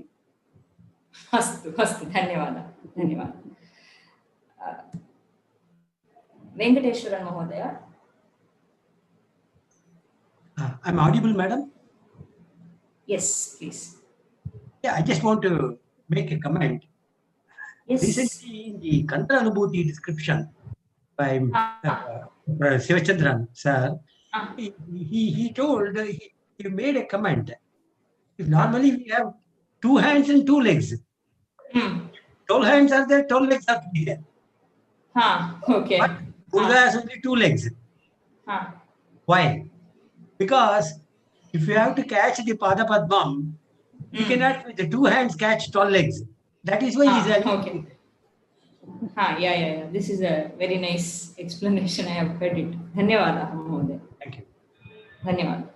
Speaker 1: अस्तु अस्तु, धन्यवादः. धन्यवादः. वेंकटेश्वरन् महोदय.
Speaker 5: I'm audible, madam?
Speaker 1: Yes, please.
Speaker 5: Yeah, I just want to make a comment.
Speaker 1: Yes.
Speaker 5: Recently, in the Kantra Anubhuti description by Sivachandran sir, he told, he made a comment. Normally, we have 2 hands and 2 legs. 12 hands are there, 12 legs are there.
Speaker 1: Okay.
Speaker 5: But Buddha has only 2 legs. Why? Because if you have to catch the Pada Padmam, you cannot with the 2 hands catch 12 legs. That is why he's
Speaker 1: okay. Yeah. This is a very nice explanation. I have heard it. धन्यवादः महोदय.
Speaker 5: Thank you.
Speaker 1: धन्यवादः.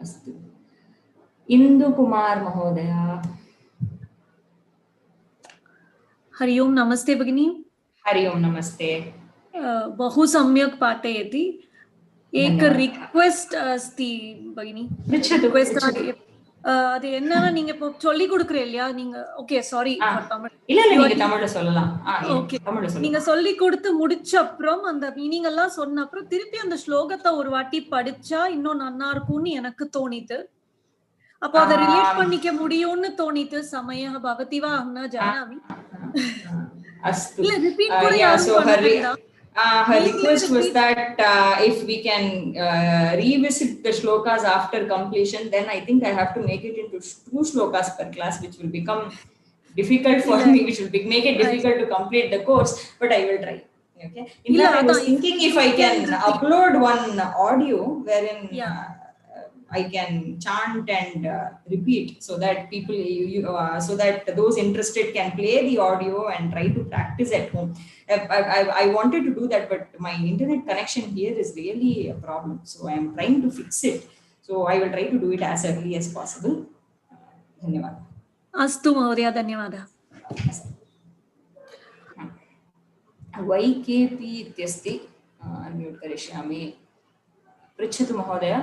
Speaker 1: अस्तु. इन्दुकुमार महोदय.
Speaker 6: हरि ओम, नमस्ते भगिनी.
Speaker 1: हरि ओम, नमस्ते.
Speaker 6: बहु सम्यक् पाठयति. एक रिक्वेस्ट अस्ति भगिनी. रिक्वेस्ट அது என்னன்னா, நீங்க இப்போ சொல்லி கொடுக்கற இல்லையா, நீங்க ஓகே சாரி ஃபார் தமிழ்.
Speaker 1: இல்ல நீங்க தமிழ்ல சொல்லலாம்.
Speaker 6: ஓகே, நீங்க சொல்லி கொடுத்து முடிச்ச அப்புறம் அந்த மீனிங் எல்லாம் சொன்ன அப்புறம் திருப்பி அந்த ஸ்லோகத்தை ஒரு வாட்டி படிச்சா இன்னும் நல்லா இருக்கும்னு எனக்கு தோணித்து. அப்போ அதை ரிலேட் பண்ணிக்க முடியும்னு தோணித்து. சமயः भवति वा अहं न जानामि.
Speaker 1: अस्तु.
Speaker 6: இல்ல ரிப்பீட் கூட யாரும் பண்ணல.
Speaker 1: Her request was that if we can revisit the shlokas after completion, then I think I have to make it into 2 shlokas per class, which will become difficult for me, which will make it difficult to complete the course, but I will try. Okay. In fact, I was thinking if I can upload one audio wherein I can chant and repeat, so that people, so that those interested can play the audio and try to practice at home. I wanted to do that, but my internet connection here is really a problem. So I am trying to fix it. So I will try to do it as early as possible. धन्यवादः.
Speaker 6: अस्तु महोदय, धन्यवादः.
Speaker 1: YKP इत्यस्ति. अनम्यूट् करिष्यामि. पृच्छतु महोदय.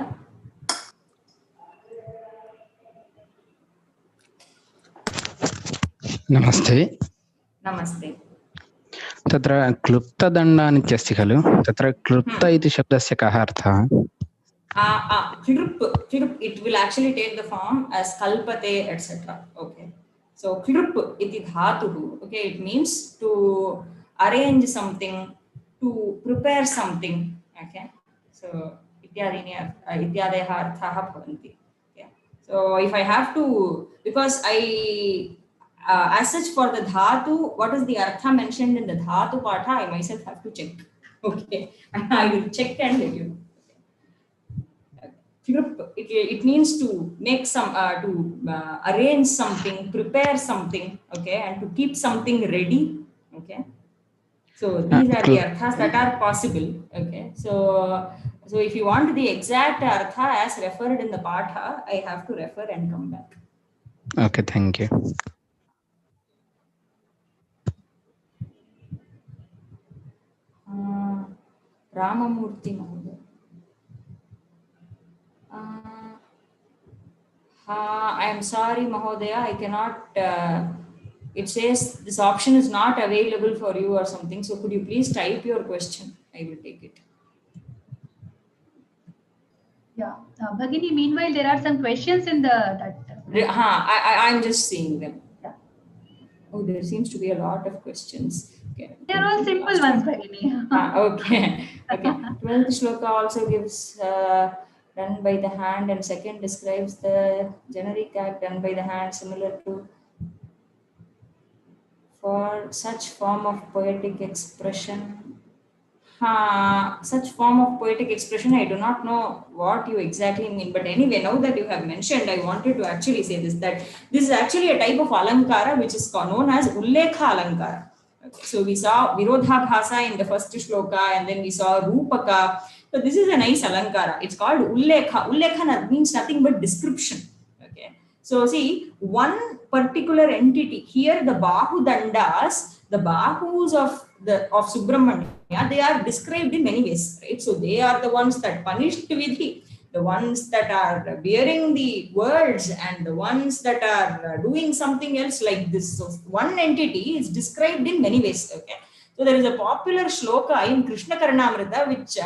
Speaker 7: नमस्ते.
Speaker 1: नमस्ते.
Speaker 7: तत्र क्लुप्तदण्डान् इत्यस्ति खलु, तत्र क्लुप्त इति शब्दस्य कः अर्थः?
Speaker 1: Klrup, it will actually take the form as kalpate, etc. Okay. So klrup iti dhatuhu. Okay, it means to arrange something, to prepare something. Okay. So ityadayah arthah bhavanti. Okay. So if I have to, because as such for the dhatu, what is the artha mentioned in the dhatu patha, I myself have to check. Okay, I will check and let you know. It means to make some arrange something, prepare something, okay, and to keep something ready, okay. So these are the arthas that are possible, okay. So if you want the exact artha as referred in the patha, I have to refer and come back.
Speaker 7: Okay, thank you.
Speaker 1: Ramamurthy Mahoday. I am sorry, Mahodaya, I cannot. It says this option is not available for you or something. So could you please type your question? I will take it.
Speaker 2: Yeah, Bhagini. Meanwhile, there are some questions in the
Speaker 1: I'm just seeing them.
Speaker 2: Yeah.
Speaker 1: Oh, there seems to be a lot of questions. Okay.
Speaker 2: They are all simple ones, Bhagini.
Speaker 1: Okay. Okay. 12th shloka also gives done by the hand, and second describes the generic act done by the hand, similar to for such form of poetic expression. Such form of poetic expression, I do not know what you exactly mean. But anyway, now that you have mentioned, I wanted to actually say this, that this is actually a type of alankara which is known as ullekha alankara. Okay, so we saw Virodha Bhasa in the first shloka, and then we saw Rupaka. So this is a nice alankara. It's called ullekha. Ullekha means nothing but description. Okay. So see, one particular entity here, the Bahu Dandas, the Bahus of Subrahmanya, they are described in many ways, right? So they are the ones that punished Vidhi, the ones that are bearing the words, and the ones that are doing something else like this. So one entity is described in many ways. Okay. So there is a popular shloka in Krishna Karnamrita which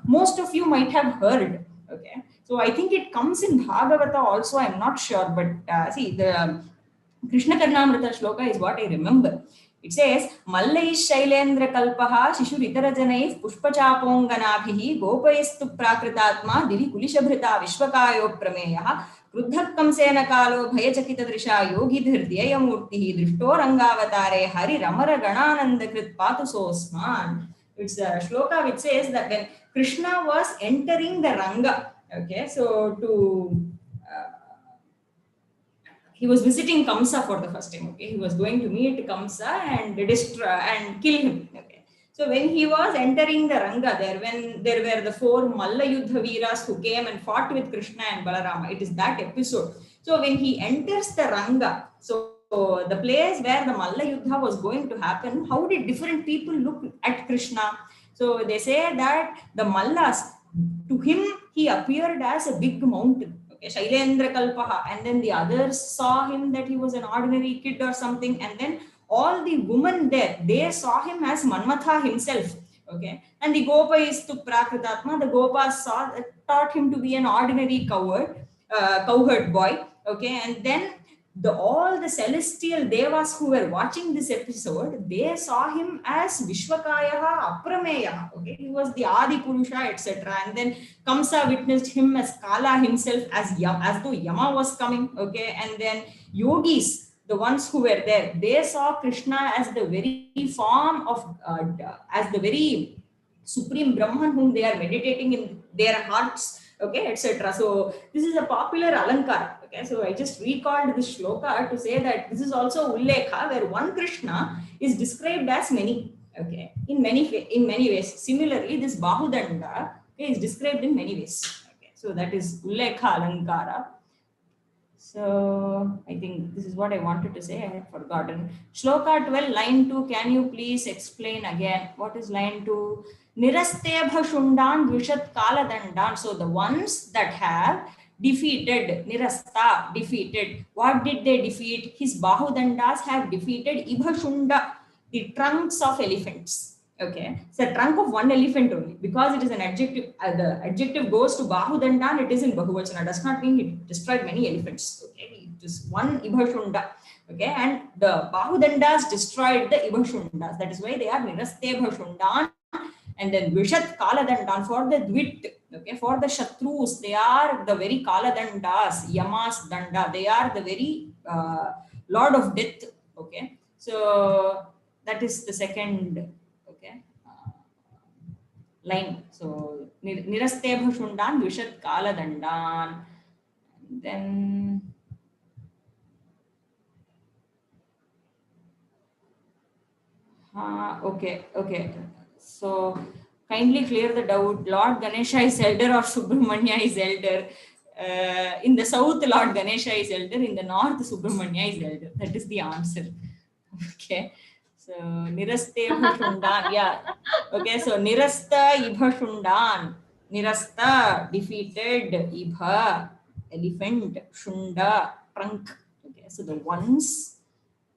Speaker 1: most of you might have heard. Okay. So I think it comes in Bhagavata also. I'm not sure, but see, the Krishna Karnamrita shloka is what I remember. It says, Mallai Shailendra Kalpaha Shishuritarajanaif Pushpachaponganabihi Gopaistu Prakritatma Divi Kulishabhrita Vishwakayo Prameyaha Kruddhakamsena Kalo Bhayachakita Drisha Yogi Dhirdhyaya Murtihi Drishto Rangavatare Hari Ramara Ganananda Krit Patusosman. It's a shloka which says that when Krishna was entering the Ranga, okay, so he was visiting Kamsa for the first time. Okay, he was going to meet Kamsa and destroy and kill him. Okay, so when he was entering the Ranga, when there were the 4 Malla Yuddha Veeras who came and fought with Krishna and Balarama, it is that episode. So when he enters the Ranga, so the place where the Malla Yuddha was going to happen, how did different people look at Krishna? So they say that the Mallas, to him, he appeared as a big mountain. Shailendra Kalpaha, and then the others saw him that he was an ordinary kid or something, and then all the women there, they saw him as Manmatha himself. Okay, and the Gopa is to Prakritatma, the Gopas taught him to be an ordinary cowherd boy. Okay, and then all the celestial devas who were watching this episode, they saw him as Vishwakayaha Aprameyaha. Okay, he was the Adi Purusha, etc. And then Kamsa witnessed him as Kala himself, as though Yama was coming. Okay, and then yogis, the ones who were there, they saw Krishna as the very form of, as the very supreme Brahman whom they are meditating in their hearts. Okay, etc. So this is a popular alankara. Okay, so I just recalled this shloka to say that this is also ullekha, where one Krishna is described as many. Okay, in many ways. Similarly, this Bahudanda, okay, is described in many ways. Okay, so that is ullekha alankara. So I think this is what I wanted to say. I had forgotten. Shloka 12, line 2. Can you please explain again? What is line 2? Nirastebha shundan dvishat kaladandan. So the ones that have defeated, nirasta, defeated. What did they defeat? His bahudandas have defeated ibhashunda, the trunks of elephants. Okay, it's the trunk of one elephant only, because it is an adjective. The adjective goes to Bahudandan, it is in Bahuvachana, does not mean he destroyed many elephants. Okay, just one Ibhashunda. Okay, and the Bahudandas destroyed the Ibhashundas. That is why they are Niraste Bhashundan. And then Vishat Kaladandan for the Dvit. Okay, for the Shatrus, they are the very Kaladandas, Yamas Danda. They are the very Lord of Death. Okay, so that is the second. line. So niraste bhashundan vishat kala dandan. Then okay. So kindly clear the doubt. Lord Ganesha is elder or Subrahmanya is elder? In the south, Lord Ganesha is elder. In the north, Subrahmanya is elder. That is the answer. Okay. So niraste bhashundan. Yeah. Okay. So nirasta ibhashundan. Nirasta defeated. Ibha elephant. Shunda trunk. Okay. So the ones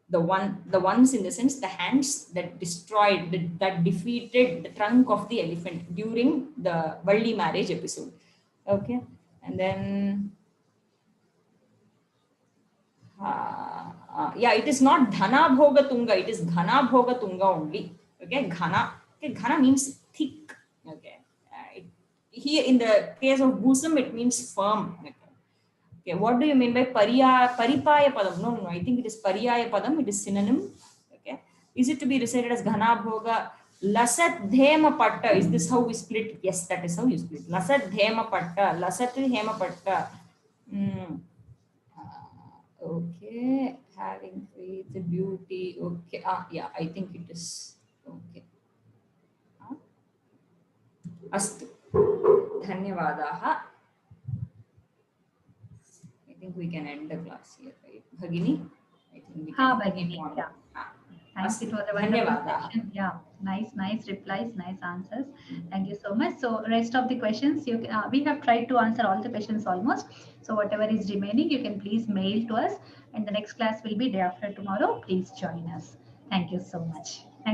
Speaker 1: in the sense the hands that destroyed, that defeated the trunk of the elephant during the Valli marriage episode. Okay. And then yeah, it is not dhana bhoga tunga, it is ghana bhoga tunga only. Okay. Ghana means thick. Okay. Here in the case of bosom it means firm. Okay, what do you mean by paripaya padam? No, I think it is pariyaya padam. It is synonym. Okay, is it to be recited as ghana bhoga? Lasat dhema patta. Is this how we split? Yes, that is how you split. Lasat dhema patta. Lasat dhema patta. Okay, having faith, beauty. Okay, yeah, I think it is okay. Astu. Dhanyavadaha. I think we can end the class here, right? Bhagini? I think we can
Speaker 2: Bhagini, yeah. Thank you for the wonderful question. Yeah, nice replies, nice answers. Thank you so much. So rest of the questions, you can, we have tried to answer all the questions almost. So whatever is remaining, you can please mail to us. And the next class will be day after tomorrow. Please join us. Thank you so much.